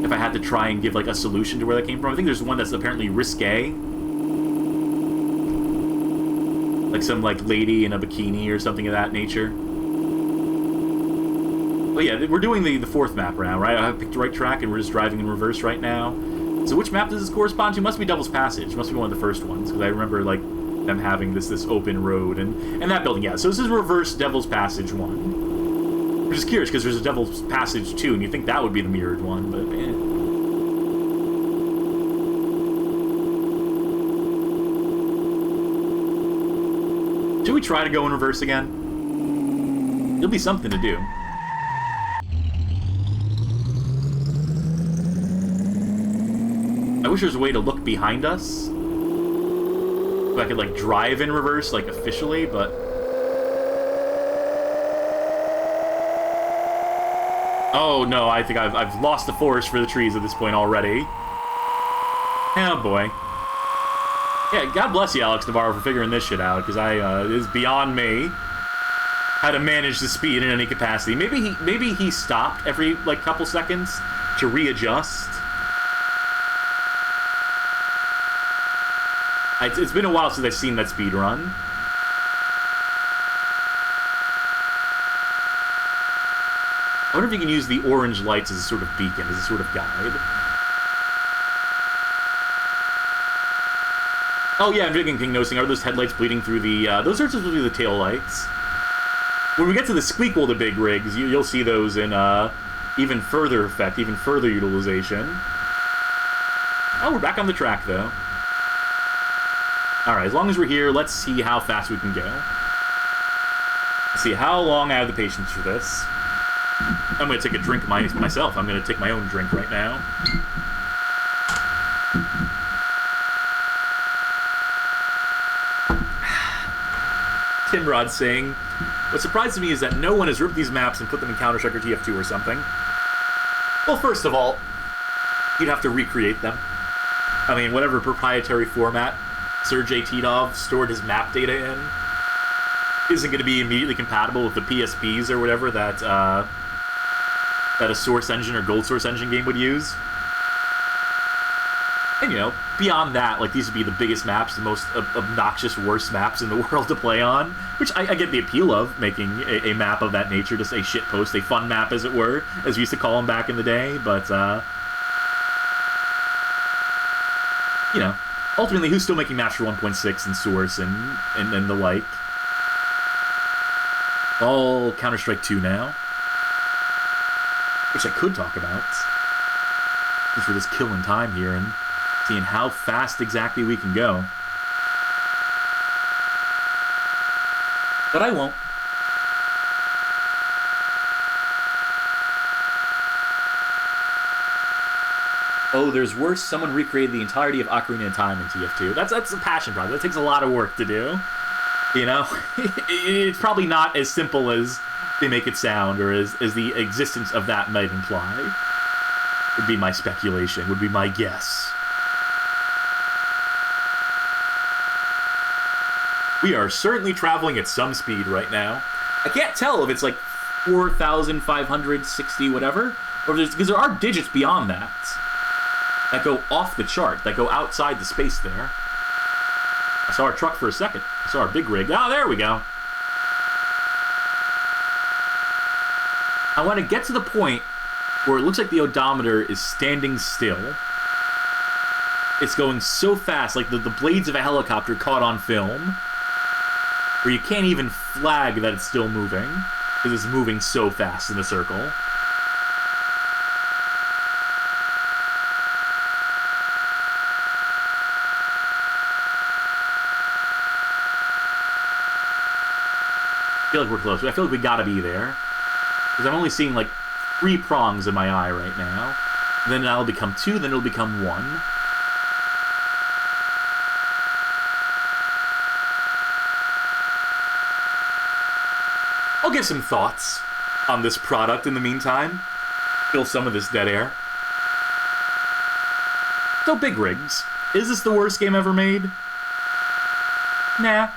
If I had to try and give like a solution to where that came from. I think there's one that's apparently risque. Like some like lady in a bikini or something of that nature. But yeah, we're doing the fourth map round, right? I have picked the right track, and we're just driving in reverse right now. So which map does this correspond to? Must be Devil's Passage. Must be one of the first ones, because I remember, like, them having this open road and that building. Yeah, so this is reverse Devil's Passage 1. I'm just curious, because there's a Devil's Passage 2, and you think that would be the mirrored one, but Should we try to go in reverse again? It'll be something to do. I wish there was a way to look behind us. So I could, like, drive in reverse, like, officially, but... Oh, no, I think I've lost the forest for the trees at this point already. Oh, boy. Yeah, God bless you, Alex Navarro, for figuring this shit out, because it is beyond me how to manage the speed in any capacity. Maybe he stopped every, like, couple seconds to readjust. It's been a while since I've seen that speed run. I wonder if you can use the orange lights as a sort of beacon, as a sort of guide. Oh yeah, I'm drinking, noticing, are those headlights bleeding through the, those are supposed to be the tail lights. When we get to the squeakle, the big rigs, you'll see those in, even further effect, even further utilization. Oh, we're back on the track, though. Alright, as long as we're here, let's see how fast we can go. Let's see how long I have the patience for this. I'm going to take a drink myself. I'm going to take my own drink right now. Timrod saying, what surprises me is that no one has ripped these maps and put them in Counter-Strike or TF2 or something. Well, first of all, you'd have to recreate them. I mean, whatever proprietary format Sergey Titov stored his map data in isn't going to be immediately compatible with the PSPs or whatever that a Source Engine or Gold Source Engine game would use. And, you know, beyond that, like, these would be the biggest maps, the most obnoxious, worst maps in the world to play on, which I get the appeal of, making a map of that nature, just a shitpost, a fun map, as it were, as we used to call them back in the day, but, you know, ultimately, who's still making maps for 1.6 and Source and the like? All Counter-Strike 2 now. Which I could talk about. Since we're just killing time here and seeing how fast exactly we can go. But I won't. Oh, there's worse. Someone recreated the entirety of Ocarina of Time in TF2. That's a passion project. That takes a lot of work to do. You know? It's probably not as simple as they make it sound, or as the existence of that might imply. Would be my speculation, would be my guess. We are certainly traveling at some speed right now. I can't tell if it's like 4,560 whatever, or because there are digits beyond that go off the chart, that go outside the space there. I saw our truck for a second. I saw our big rig. Oh, there we go. I want to get to the point where it looks like the odometer is standing still. It's going so fast, like the blades of a helicopter caught on film, where you can't even flag that it's still moving, because it's moving so fast in a circle. I feel like we're close. I feel like we gotta be there. Because I'm only seeing, like, 3 prongs in my eye right now. Then that'll become 2, then it'll become 1. I'll give some thoughts on this product in the meantime. Fill some of this dead air. So, Big Rigs. Is this the worst game ever made? Nah.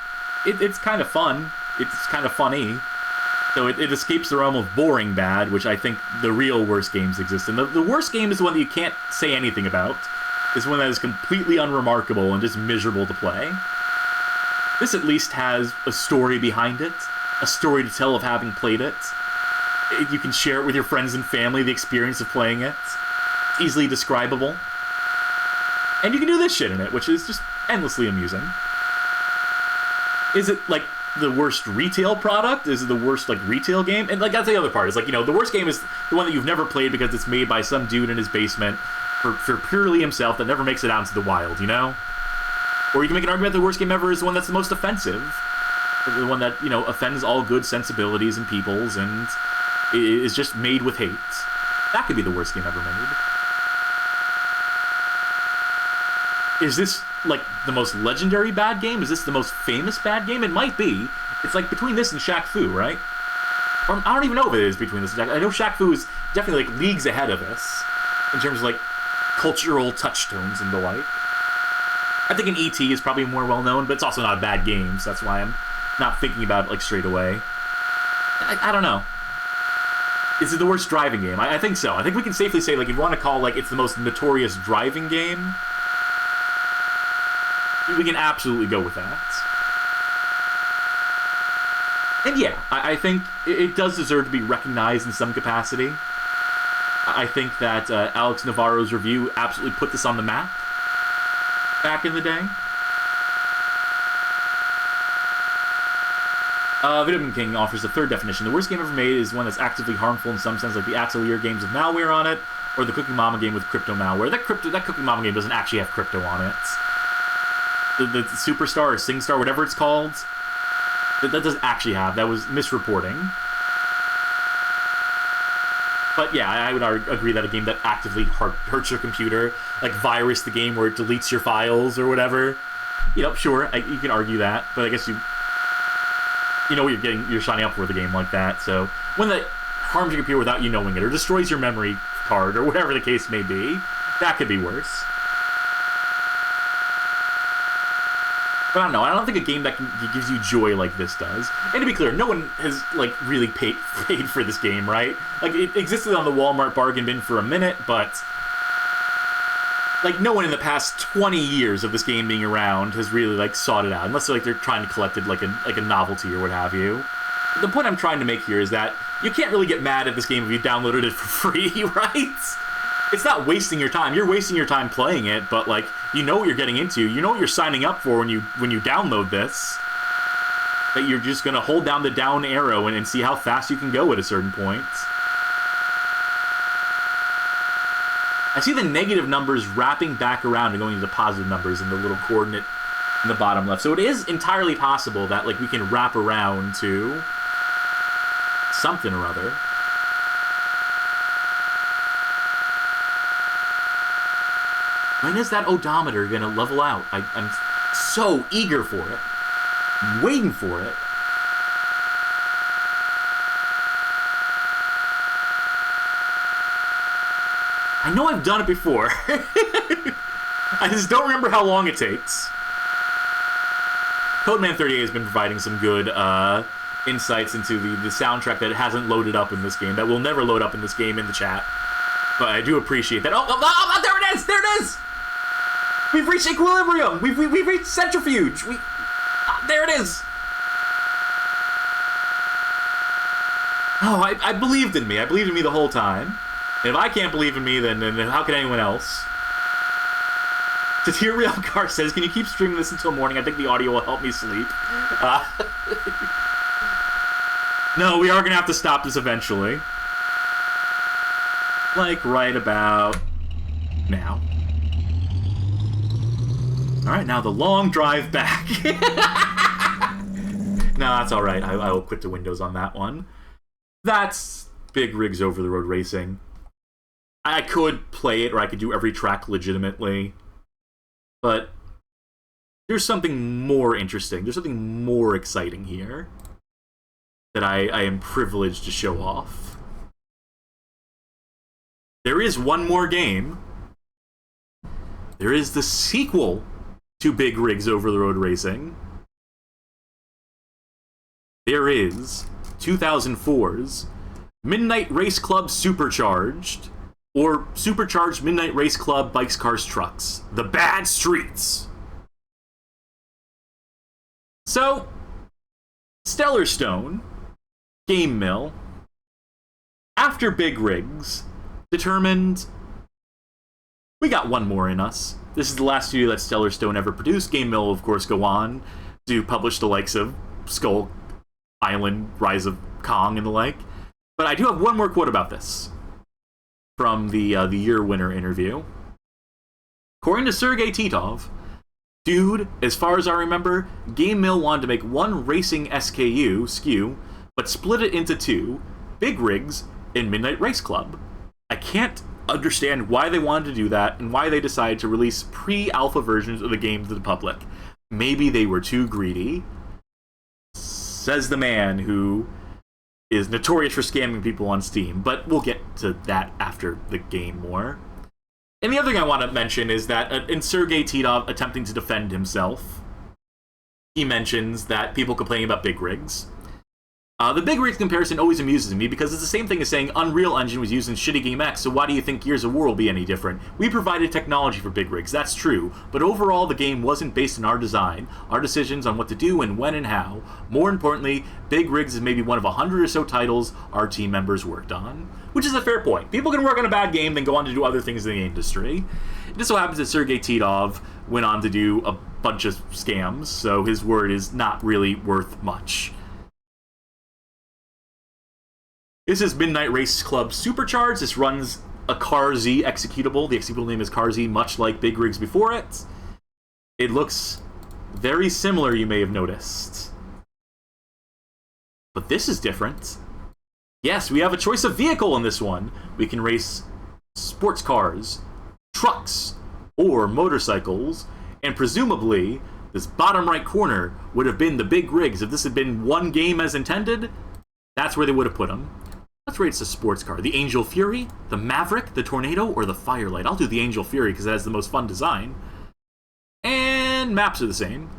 It's kind of fun. It's kind of funny. So it escapes the realm of boring bad, which I think the real worst games exist in. The worst game is the one that you can't say anything about. It's one that is completely unremarkable and just miserable to play. This at least has a story behind it. A story to tell of having played it. You can share it with your friends and family, the experience of playing it. It's easily describable. And you can do this shit in it, which is just endlessly amusing. Is it, like, the worst retail product? Is it the worst, like, retail game? And, like, that's the other part. Is like, you know, the worst game is the one that you've never played because it's made by some dude in his basement for purely himself that never makes it out into the wild, you know? Or you can make an argument that the worst game ever is the one that's the most offensive. The one that, you know, offends all good sensibilities and peoples and is just made with hate. That could be the worst game ever made. Is this, like, the most legendary bad game? Is this the most famous bad game? It might be. It's, like, between this and Shaq Fu, right? Or, I don't even know if it is between this and Shaq. I know Shaq Fu is definitely, like, leagues ahead of this. In terms of, like, cultural touchstones and the like. I think an E.T. is probably more well-known, but it's also not a bad game, so that's why I'm not thinking about it, like, straight away. I don't know. Is it the worst driving game? I think so. I think we can safely say, like, if you want to call, like, it's the most notorious driving game, we can absolutely go with that. And yeah, I think it does deserve to be recognized in some capacity. I think that Alex Navarro's review absolutely put this on the map back in the day. Video Game King offers a third definition. The worst game ever made is one that's actively harmful in some sense, like the Atelier games with malware on it, or the Cookie Mama game with crypto malware. That Cookie Mama game doesn't actually have crypto on it. The Superstar or SingStar, whatever it's called, that doesn't actually have. That was misreporting. But yeah, I would agree that a game that actively hurts your computer, like Virus the game where it deletes your files or whatever, you know, sure, you can argue that, but I guess you know what you're signing up for with a game like that. So when that harms your computer without you knowing it, or destroys your memory card, or whatever the case may be, that could be worse. But I don't know. I don't think a game that gives you joy like this does. And to be clear, no one has, like, really paid for this game, right? Like, it existed on the Walmart bargain bin for a minute, but, like, no one in the past 20 years of this game being around has really, like, sought it out. Unless, like, they're trying to collect it like a novelty or what have you. The point I'm trying to make here is that you can't really get mad at this game if you downloaded it for free, right? It's not wasting your time. You're wasting your time playing it, but, like, you know what you're getting into. You know what you're signing up for when you download this. That you're just going to hold down the down arrow and see how fast you can go at a certain point. I see the negative numbers wrapping back around and going into positive numbers in the little coordinate in the bottom left. So it is entirely possible that, like, we can wrap around to something or other. When is that odometer gonna level out? I'm so eager for it. I'm waiting for it. I know I've done it before. I just don't remember how long it takes. Codeman38 has been providing some good insights into the soundtrack that hasn't loaded up in this game, that will never load up in this game in the chat. But I do appreciate that. Oh, there it is! There it is! We've reached equilibrium! We've reached centrifuge! There it is! Oh, I believed in me. I believed in me the whole time. And if I can't believe in me, then how can anyone else? Real Car says, can you keep streaming this until morning? I think the audio will help me sleep. No, we are going to have to stop this eventually. Like, right about now. Alright, now the long drive back. No, that's alright. I will quit the windows on that one. That's Big Rigs Over the Road Racing. I could play it, or I could do every track legitimately. But there's something more interesting. There's something more exciting here that I am privileged to show off. There is one more game. There is the sequel to Big Rigs Over the Road Racing. There is 2004's Midnight Race Club Supercharged, or Supercharged Midnight Race Club Bikes, Cars, Trucks. The Bad Streets. So, Stellar Stone, Game Mill, After Big Rigs, determined we got one more in us. This is the last studio that Stellar Stone ever produced. Game Mill will, of course, go on to publish the likes of Skull Island, Rise of Kong, and the like. But I do have one more quote about this from the year winner interview. According to Sergey Titov, dude, as far as I remember, Game Mill wanted to make one racing SKU, but split it into two, Big Rigs and Midnight Race Club. I can't understand why they wanted to do that and why they decided to release pre-alpha versions of the game to the public. Maybe they were too greedy, says the man who is notorious for scamming people on Steam, but we'll get to that after the game more. And the other thing I want to mention is that in Sergey Titov attempting to defend himself, he mentions that people complaining about Big Rigs. The Big Rigs comparison always amuses me because it's the same thing as saying Unreal Engine was used in shitty Game X, so why do you think Gears of War will be any different? We provided technology for Big Rigs, that's true, but overall the game wasn't based on our design, our decisions on what to do and when and how. More importantly, Big Rigs is maybe one of 100 or so titles our team members worked on. Which is a fair point. People can work on a bad game, then go on to do other things in the industry. It just so happens that Sergey Titov went on to do a bunch of scams, so his word is not really worth much. This is Midnight Race Club Supercharged. This runs a Car Z executable. The executable name is Car Z, much like Big Rigs before it. It looks very similar, you may have noticed. But this is different. Yes, we have a choice of vehicle in this one. We can race sports cars, trucks, or motorcycles, and presumably, this bottom right corner would have been the Big Rigs. If this had been one game as intended, that's where they would have put them. Let's rate a sports car. The Angel Fury, the Maverick, the Tornado, or the Firelight. I'll do the Angel Fury because it has the most fun design. And maps are the same.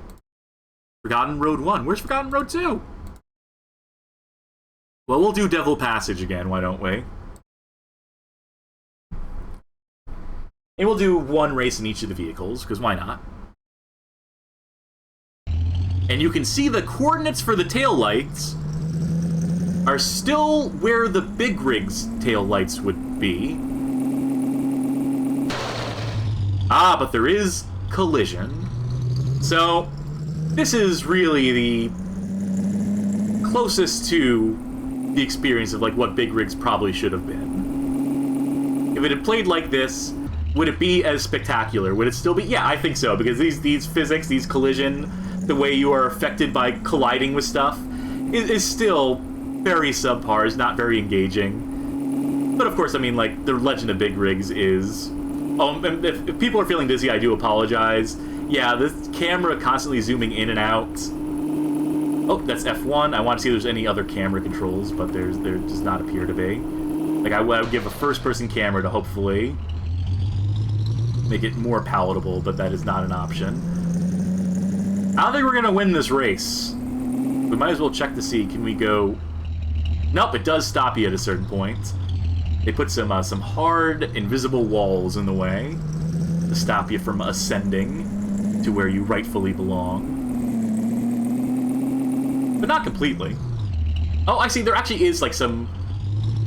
Forgotten Road 1. Where's Forgotten Road 2? Well, we'll do Devil Passage again, why don't we? And we'll do one race in each of the vehicles, because why not? And you can see the coordinates for the taillights are still where the Big Rigs taillights would be. Ah, but there is collision. So, this is really the closest to the experience of like what Big Rigs probably should have been. If it had played like this, would it be as spectacular? Would it still be? Yeah, I think so, because these physics, these collision, the way you are affected by colliding with stuff, is still very subpar, is not very engaging. But of course, I mean, like, the Legend of Big Rigs is... if people are feeling dizzy, I do apologize. Yeah, this camera constantly zooming in and out. Oh, that's F1. I want to see if there's any other camera controls, but there does not appear to be. Like, I would give a first-person camera to hopefully make it more palatable, but that is not an option. I don't think we're going to win this race. We might as well check to see, can we go... Nope, it does stop you at a certain point. They put some hard, invisible walls in the way to stop you from ascending to where you rightfully belong. But not completely. Oh, I see, there actually is, like, some...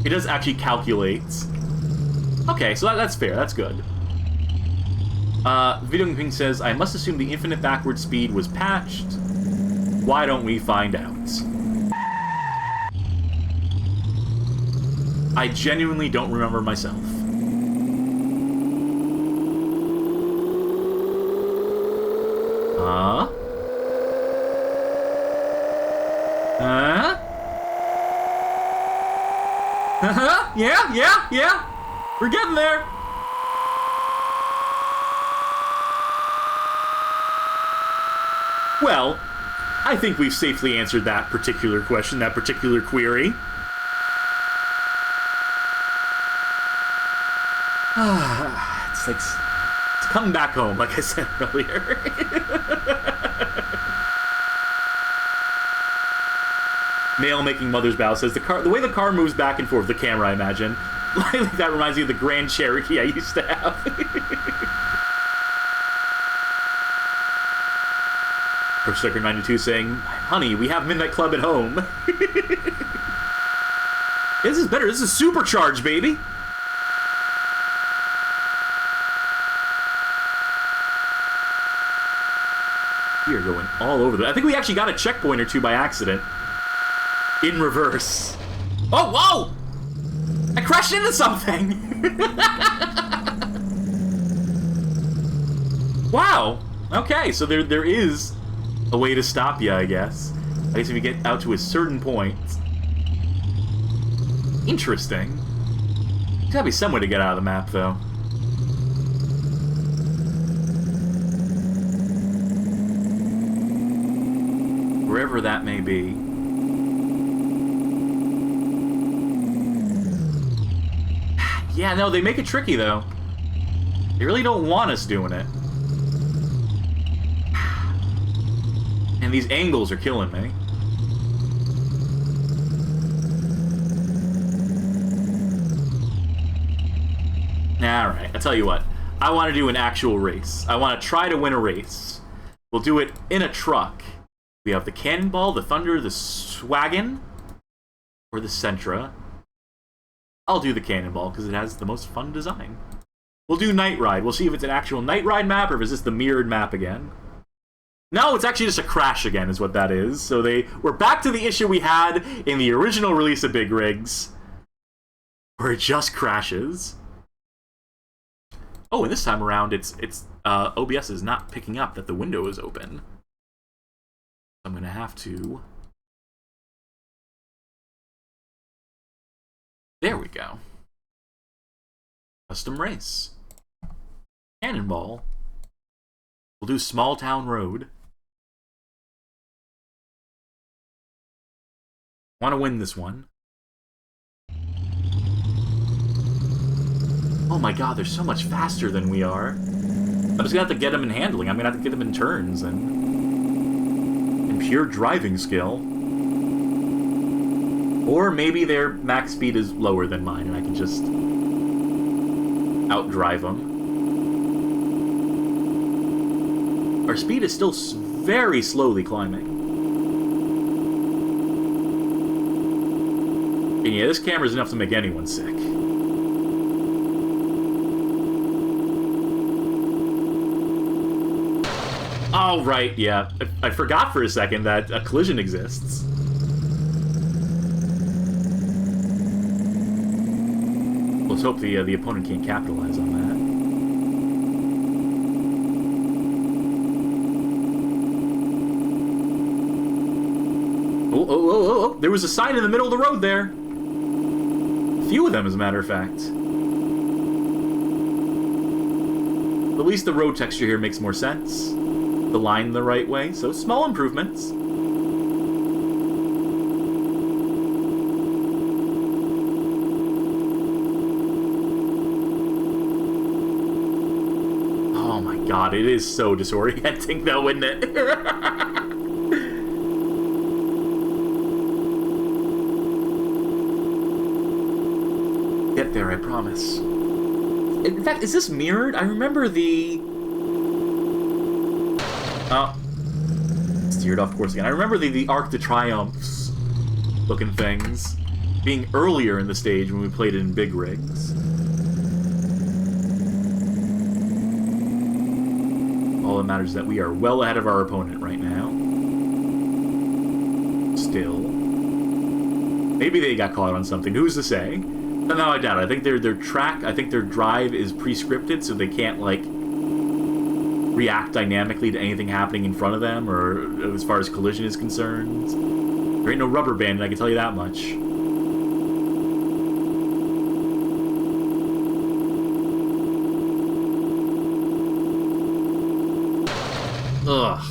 It does actually calculate. Okay, so that's fair, that's good. Video King says, I must assume the infinite backward speed was patched. Why don't we find out? I genuinely don't remember myself. Huh? Uh-huh? Yeah. We're getting there. Well, I think we've safely answered that particular question, that particular query. It's coming back home, like I said earlier. Male making mother's bow says the way the car moves back and forth, the camera, I imagine. That reminds me of the Grand Cherokee I used to have. Pro 92 saying, honey, we have Midnight Club at home. This is better. This is Supercharged, baby. We are going all over I think we actually got a checkpoint or two by accident. In reverse. Oh, whoa! I crashed into something! Wow. Okay, so there is a way to stop you, I guess. I guess if you get out to a certain point. Interesting. There's gotta be some way to get out of the map, though. Wherever that may be. Yeah, no, they make it tricky, though. They really don't want us doing it. And these angles are killing me. Alright, I'll tell you what. I want to do an actual race. I want to try to win a race. We'll do it in a truck. We have the Cannonball, the Thunder, the Swagon, or the Sentra. I'll do the Cannonball, because it has the most fun design. We'll do Night Ride. We'll see if it's an actual Night Ride map, or if it's just the mirrored map again. No, it's actually just a crash again, is what that is. So we're back to the issue we had in the original release of Big Rigs, where it just crashes. Oh, and this time around, OBS is not picking up that the window is open. I'm gonna have to... There we go. Custom race. Cannonball. We'll do Small Town Road. Want to win this one. Oh my god, they're so much faster than we are. I'm just gonna have to get them in handling. I'm gonna have to get them in turns and pure driving skill. Or maybe their max speed is lower than mine and I can just outdrive them. Our speed is still very slowly climbing. And yeah, this camera is enough to make anyone sick. Oh, right, yeah. I forgot for a second that a collision exists. Let's hope the opponent can't capitalize on that. Oh. There was a sign in the middle of the road there. A few of them, as a matter of fact. At least the road texture here makes more sense. The line the right way, so small improvements. Oh my god, it is so disorienting though, isn't it? Get there, I promise. In fact, is this mirrored? I remember the... Oh. Steered off course again. I remember the Arc de Triomphes looking things being earlier in the stage when we played it in Big Rigs. All that matters is that we are well ahead of our opponent right now. Still. Maybe they got caught on something. Who's to say? But no, I doubt it. I think their track, I think their drive is pre-scripted, so they can't, like, react dynamically to anything happening in front of them, or as far as collision is concerned. There ain't no rubber banding, I can tell you that much. Ugh.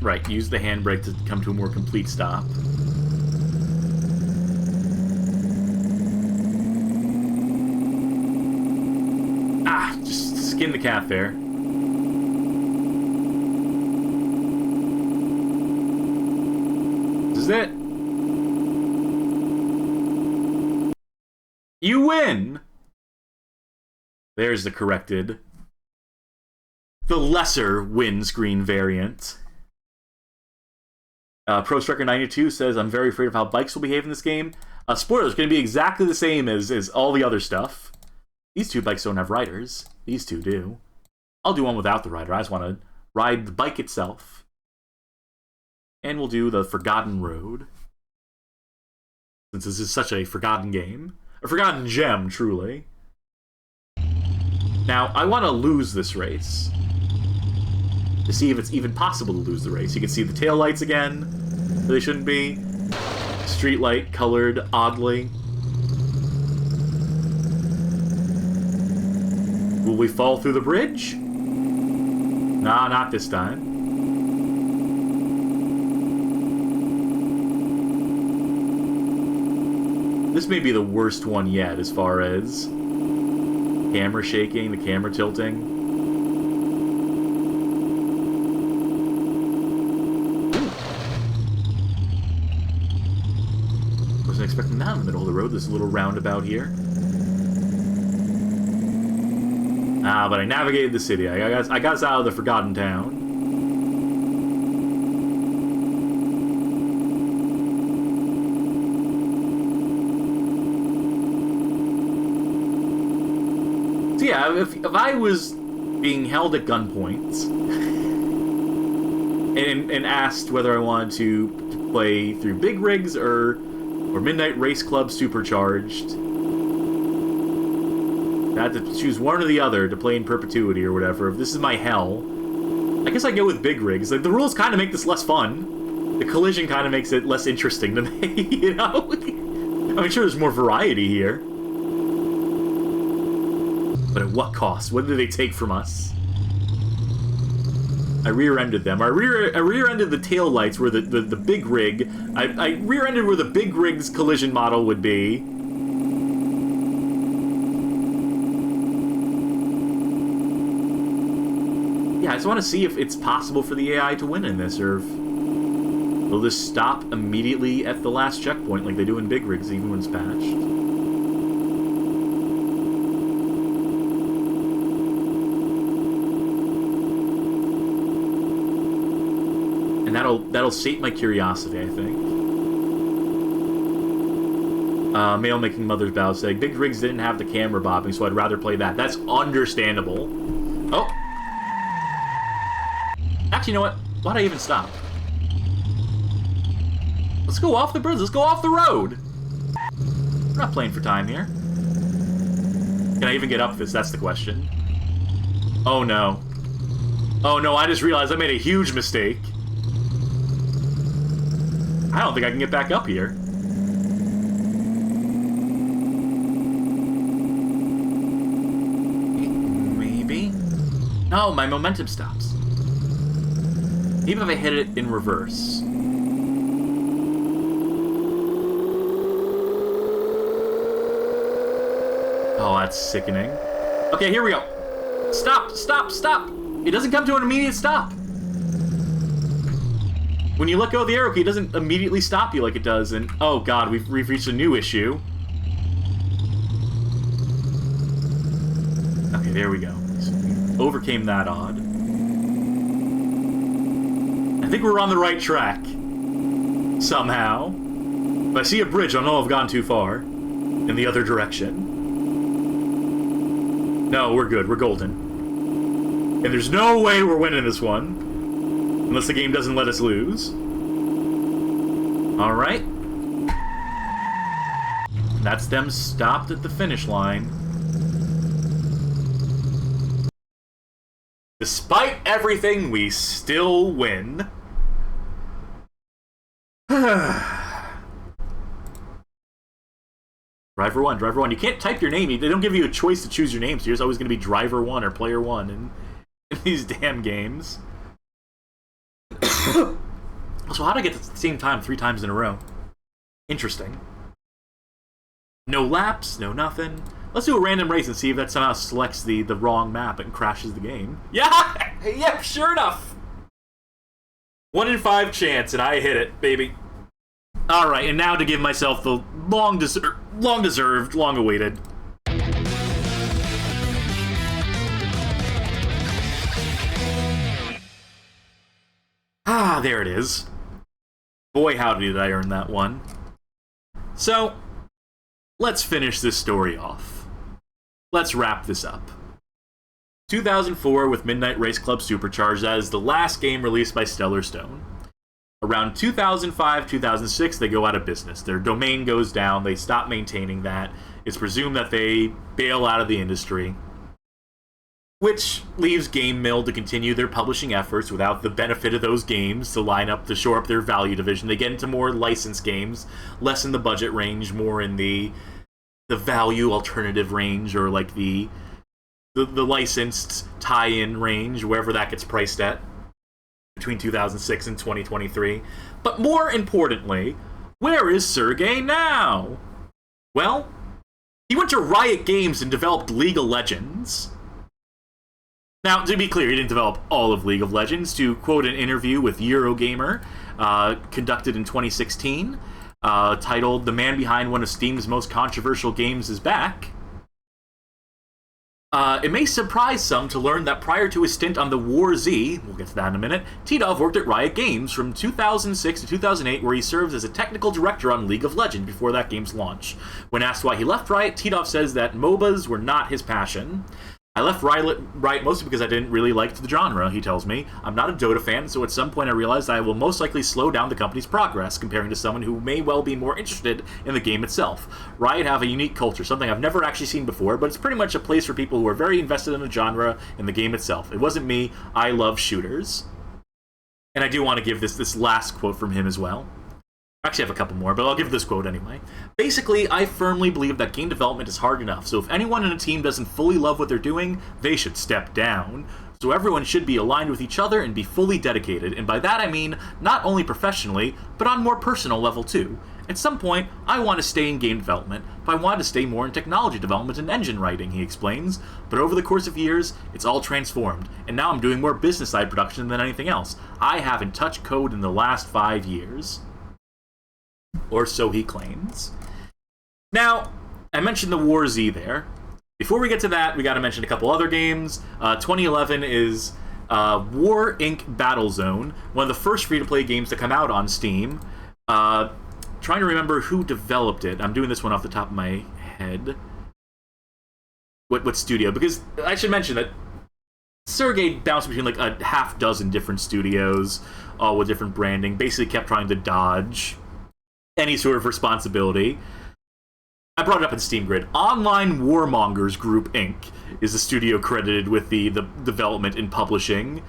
Right, use the handbrake to come to a more complete stop. Just skin the cat there. This is it. You win! There's the corrected. The lesser windscreen variant. Pro Striker 92 says, I'm very afraid of how bikes will behave in this game. Spoilers, going to be exactly the same as all the other stuff. These two bikes don't have riders. These two do. I'll do one without the rider. I just want to ride the bike itself. And we'll do the Forgotten Road. Since this is such a forgotten game. A forgotten gem, truly. Now, I want to lose this race. To see if it's even possible to lose the race. You can see the taillights again. They shouldn't be. Street light colored oddly. Will we fall through the bridge? Nah, not this time. This may be the worst one yet as far as camera shaking, the camera tilting. Wasn't expecting that in the middle of the road, this little roundabout here. Ah, but I navigated the city. I got us out of the Forgotten Town. So yeah, if I was being held at gunpoint and asked whether I wanted to play through Big Rigs or Midnight Race Club Supercharged, I had to choose one or the other to play in perpetuity or whatever. If this is my hell, I guess I go with Big Rigs. Like, the rules kind of make this less fun. The collision kind of makes it less interesting to me, you know? I mean, sure, there's more variety here. But at what cost? What did they take from us? I rear-ended them. I rear-ended the taillights where the Big Rig... I rear-ended where the Big Rig's collision model would be. Yeah, I just want to see if it's possible for the AI to win in this, or if will this stop immediately at the last checkpoint like they do in Big Rigs, even when it's patched. And that'll sate my curiosity, I think. Male making mother's bow saying, Big Rigs didn't have the camera bobbing, so I'd rather play that. That's understandable. Oh! Actually, you know what? Why'd I even stop? Let's go off the bridge. Let's go off the road. We're not playing for time here. Can I even get up this? That's the question. Oh, no. Oh, no, I just realized I made a huge mistake. I don't think I can get back up here. Maybe? No, my momentum stops. Even if I hit it in reverse. Oh, that's sickening. Okay, here we go. Stop, stop, stop! It doesn't come to an immediate stop. When you let go of the arrow key, it doesn't immediately stop you like it does, and oh god, we've reached a new issue. Okay, there we go. So we overcame that odd. I think we're on the right track. Somehow. If I see a bridge, I'll know I've gone too far. In the other direction. No, we're good. We're golden. And there's no way we're winning this one. Unless the game doesn't let us lose. Alright. That's them stopped at the finish line. Despite everything, we still win. Driver 1, Driver 1. You can't type your name. They don't give you a choice to choose your name, so you're always going to be Driver 1 or Player 1 in these damn games. So how'd I get to the same time 3 times in a row? Interesting. No laps, no nothing. Let's do a random race and see if that somehow selects the wrong map and crashes the game. Yeah! Yep, sure enough! 1 in 5 chance, and I hit it, baby. Alright, and now to give myself the long-deserved, long-awaited... Ah, there it is. Boy, howdy did I earn that one. So, let's finish this story off. Let's wrap this up. 2004 with Midnight Race Club Supercharged, that is the last game released by Stellar Stone. Around 2005, 2006, they go out of business. Their domain goes down, they stop maintaining that. It's presumed that they bail out of the industry, which leaves Game Mill to continue their publishing efforts without the benefit of those games to line up to shore up their value division. They get into more licensed games, less in the budget range, more in the value alternative range, or like the licensed tie-in range, wherever that gets priced at, between 2006 and 2023. But more importantly, where is Sergey now? Well, he went to Riot Games and developed League of Legends. Now, to be clear, he didn't develop all of League of Legends. To quote an interview with Eurogamer, conducted in 2016, titled "The Man Behind One of Steam's Most Controversial Games is Back," it may surprise some to learn that prior to his stint on the War Z, we'll get to that in a minute, Titov worked at Riot Games from 2006 to 2008, where he served as a technical director on League of Legends before that game's launch. When asked why he left Riot, Titov says that MOBAs were not his passion. "I left Riot mostly because I didn't really like the genre," he tells me. "I'm not a Dota fan, so at some point I realized I will most likely slow down the company's progress, comparing to someone who may well be more interested in the game itself. Riot have a unique culture, something I've never actually seen before, but it's pretty much a place for people who are very invested in the genre and the game itself. It wasn't me. I love shooters." And I do want to give this last quote from him as well. Actually, I have a couple more, but I'll give this quote anyway. "Basically, I firmly believe that game development is hard enough, so if anyone in a team doesn't fully love what they're doing, they should step down. So everyone should be aligned with each other and be fully dedicated, and by that I mean not only professionally, but on more personal level too. At some point, I want to stay in game development, but I want to stay more in technology development and engine writing," he explains. "But over the course of years, it's all transformed, and now I'm doing more business side production than anything else. I haven't touched code in the last 5 years. Or so he claims. Now, I mentioned the War Z there. Before we get to that, we got to mention a couple other games. 2011 is War Inc. Battlezone, one of the first free-to-play games to come out on Steam. Trying to remember who developed it. I'm doing this one off the top of my head. What studio? Because I should mention that Sergey bounced between like a half dozen different studios, all with different branding. Basically kept trying to dodge any sort of responsibility. I brought it up in Steam Grid. Online Warmongers Group Inc. is the studio credited with the development and publishing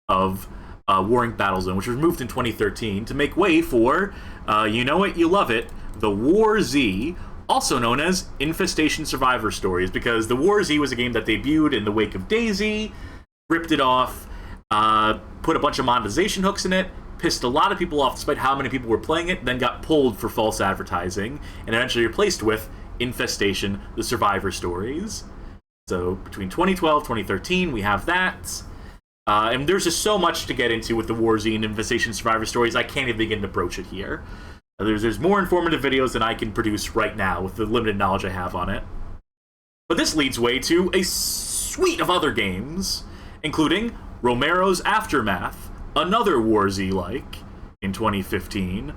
of War Inc. Battlezone, which was moved in 2013 to make way for, you know it, you love it, the War Z, also known as Infestation Survivor Stories, because the War Z was a game that debuted in the wake of Daisy, ripped it off, put a bunch of monetization hooks in it, pissed a lot of people off despite how many people were playing it, then got pulled for false advertising, and eventually replaced with Infestation, the Survivor Stories. So between 2012 and 2013, we have that. And there's just so much to get into with the War Z and Infestation Survivor Stories, I can't even begin to broach it here. There's more informative videos than I can produce right now with the limited knowledge I have on it. But this leads way to a suite of other games, including Romero's Aftermath, another War Z-like, in 2015,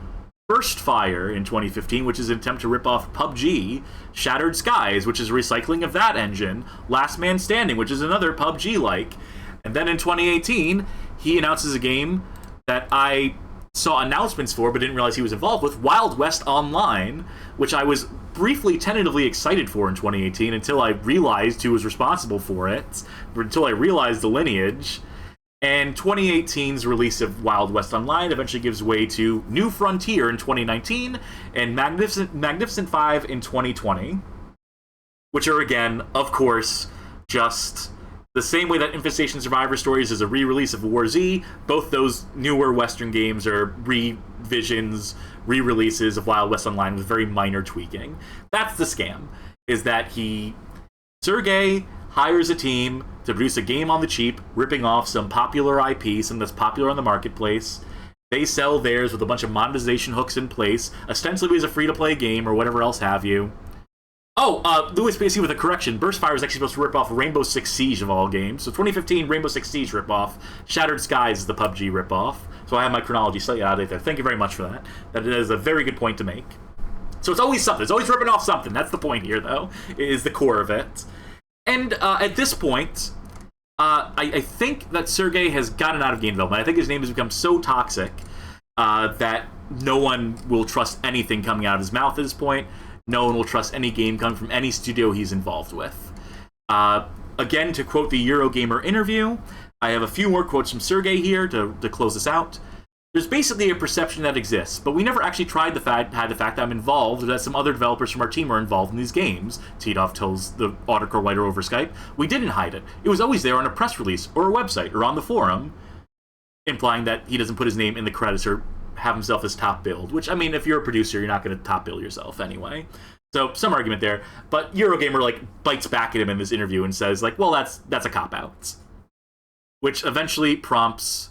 Burst Fire in 2015, which is an attempt to rip off PUBG, Shattered Skies, which is a recycling of that engine, Last Man Standing, which is another PUBG-like, and then in 2018, he announces a game that I saw announcements for but didn't realize he was involved with, Wild West Online, which I was briefly tentatively excited for in 2018 until I realized who was responsible for it, until I realized the lineage. And 2018's release of Wild West Online eventually gives way to New Frontier in 2019 and Magnificent 5 in 2020, which are, again, of course, just the same way that Infestation Survivor Stories is a re-release of War Z. Both those newer Western games are revisions, re-releases of Wild West Online with very minor tweaking. That's the scam, is that Sergey hires a team to produce a game on the cheap, ripping off some popular IP, something that's popular on the marketplace. They sell theirs with a bunch of monetization hooks in place, ostensibly as a free-to-play game or whatever else have you. Oh, Louis Spacey with a correction. Burstfire was actually supposed to rip off Rainbow Six Siege of all games. So 2015, Rainbow Six Siege ripoff. Shattered Skies is the PUBG ripoff. So I have my chronology slightly out of date there. Thank you very much for that. That is a very good point to make. So it's always something. It's always ripping off something. That's the point here, though, is the core of it. And at this point, I think that Sergey has gotten out of game development. I think his name has become so toxic that no one will trust anything coming out of his mouth at this point. No one will trust any game coming from any studio he's involved with. Again, to quote the Eurogamer interview, I have a few more quotes from Sergey here to close this out. There's basically a perception that exists, but we never actually had the fact that I'm involved or that some other developers from our team are involved in these games, Titov tells the article writer over Skype. We didn't hide it. It was always there on a press release or a website or on the forum, implying that he doesn't put his name in the credits or have himself as top billed, which, I mean, if you're a producer, you're not going to top bill yourself anyway. So, some argument there. But Eurogamer, bites back at him in this interview and says, well, that's a cop-out. Which eventually prompts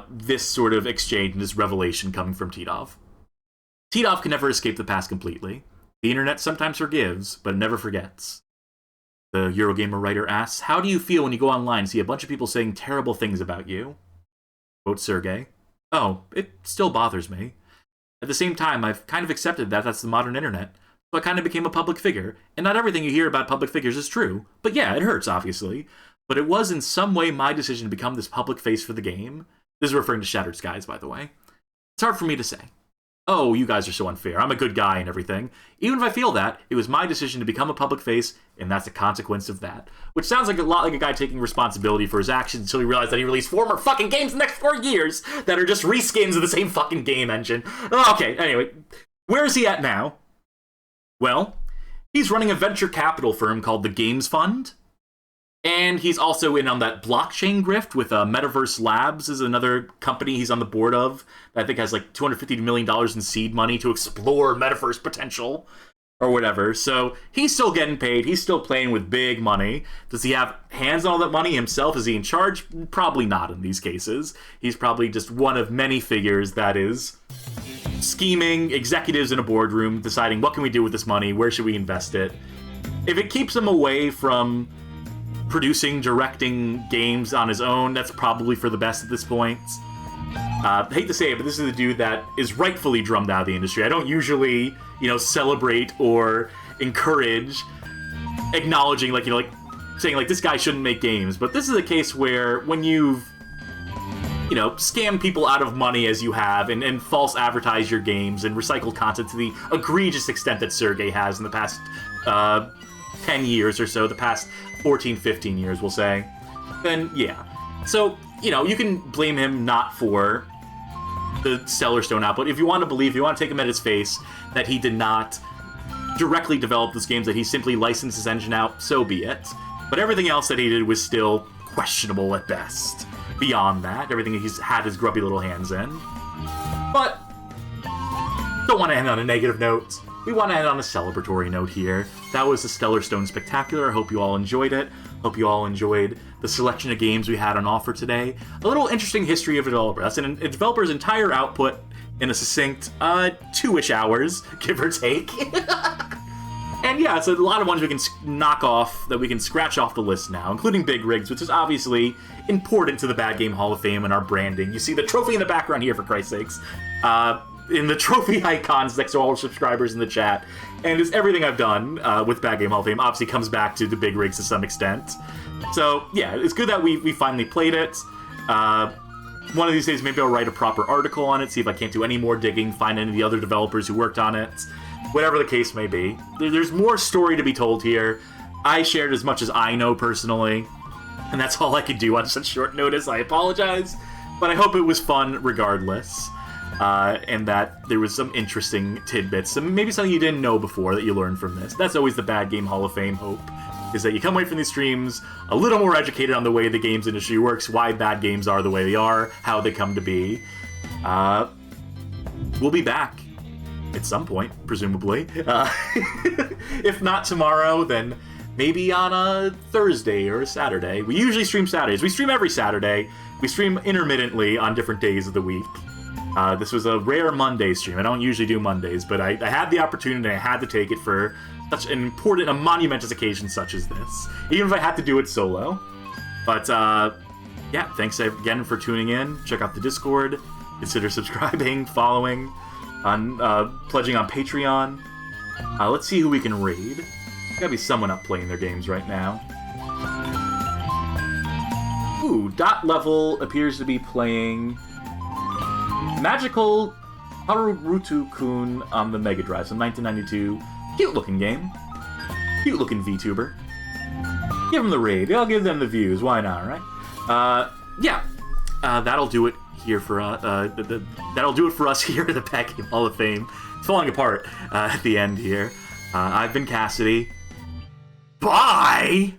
this sort of exchange and this revelation coming from Titov. Titov can never escape the past completely. The internet sometimes forgives, but it never forgets. The Eurogamer writer asks, how do you feel when you go online and see a bunch of people saying terrible things about you? Quote Sergey. Oh, it still bothers me. At the same time, I've kind of accepted that that's the modern internet, so I kind of became a public figure, and not everything you hear about public figures is true. But yeah, it hurts, obviously. But it was in some way my decision to become this public face for the game. This is referring to Shattered Skies, by the way. It's hard for me to say. Oh, you guys are so unfair. I'm a good guy and everything. Even if I feel that, it was my decision to become a public face, and that's a consequence of that. Which sounds like a lot like a guy taking responsibility for his actions until he realized that he released 4 more fucking games in the next 4 years that are just reskins of the same fucking game engine. Okay, anyway. Where is he at now? Well, he's running a venture capital firm called the Games Fund. And he's also in on that blockchain grift with Metaverse Labs is another company he's on the board of that I think has $250 million in seed money to explore metaverse potential or whatever. So he's still getting paid. He's still playing with big money. Does he have hands on all that money himself? Is he in charge? Probably not in these cases. He's probably just one of many figures that is scheming, executives in a boardroom, deciding what can we do with this money? Where should we invest it? If it keeps him away from producing, directing games on his own, that's probably for the best at this point. I hate to say it, but this is the dude that is rightfully drummed out of the industry. I don't usually, celebrate or encourage acknowledging, saying, this guy shouldn't make games. But this is a case where when you've, scammed people out of money as you have and false advertise your games and recycle content to the egregious extent that Sergey has in the past 10 years or so, the past 14, 15 years, we'll say, then yeah. So, you can blame him not for the Stellar Stone output. If you want to believe, if you want to take him at his face, that he did not directly develop those games, that he simply licensed his engine out, so be it. But everything else that he did was still questionable at best. Beyond that, everything he's had his grubby little hands in. But don't want to end on a negative note. We want to end on a celebratory note here. That was the Stellar Stone Spectacular. I hope you all enjoyed it. Hope you all enjoyed the selection of games we had on offer today. A little interesting history of a developer. That's a developer's entire output in a succinct 2-ish hours, give or take. And yeah, it's a lot of ones we can knock off, that we can scratch off the list now, including Big Rigs, which is obviously important to the Bad Game Hall of Fame and our branding. You see the trophy in the background here, for Christ's sakes. In the trophy icons next to all our subscribers in the chat. And it's everything I've done with Bad Game Hall of Fame obviously comes back to the Big Rigs to some extent. So, yeah, it's good that we finally played it. One of these days, maybe I'll write a proper article on it, see if I can't do any more digging, find any of the other developers who worked on it. Whatever the case may be. There's more story to be told here. I shared as much as I know personally, and that's all I could do on such short notice. I apologize, but I hope it was fun regardless. And that there was some interesting tidbits, some maybe something you didn't know before that you learned from this. That's always the Bad Game Hall of Fame hope, is that you come away from these streams a little more educated on the way the games industry works, why bad games are the way they are, how they come to be. We'll be back at some point, presumably. If not tomorrow, then maybe on a Thursday or a Saturday. We usually stream Saturdays. We stream every Saturday. We stream intermittently on different days of the week. This was a rare Monday stream. I don't usually do Mondays, but I had the opportunity and I had to take it for such an important, a monumentous occasion such as this. Even if I had to do it solo. But, yeah, thanks again for tuning in. Check out the Discord. Consider subscribing, following, on pledging on Patreon. Let's see who we can raid. Gotta be someone up playing their games right now. Ooh, Dot Level appears to be playing Magical Harurutu-kun on the Mega Drive, some 1992 cute-looking game. Cute-looking VTuber. Give them the raid. I'll give them the views. Why not, right? Yeah. That'll do it here for that'll do it for us here at the Pack Game Hall of Fame. It's falling apart at the end here. I've been Cassidy. Bye!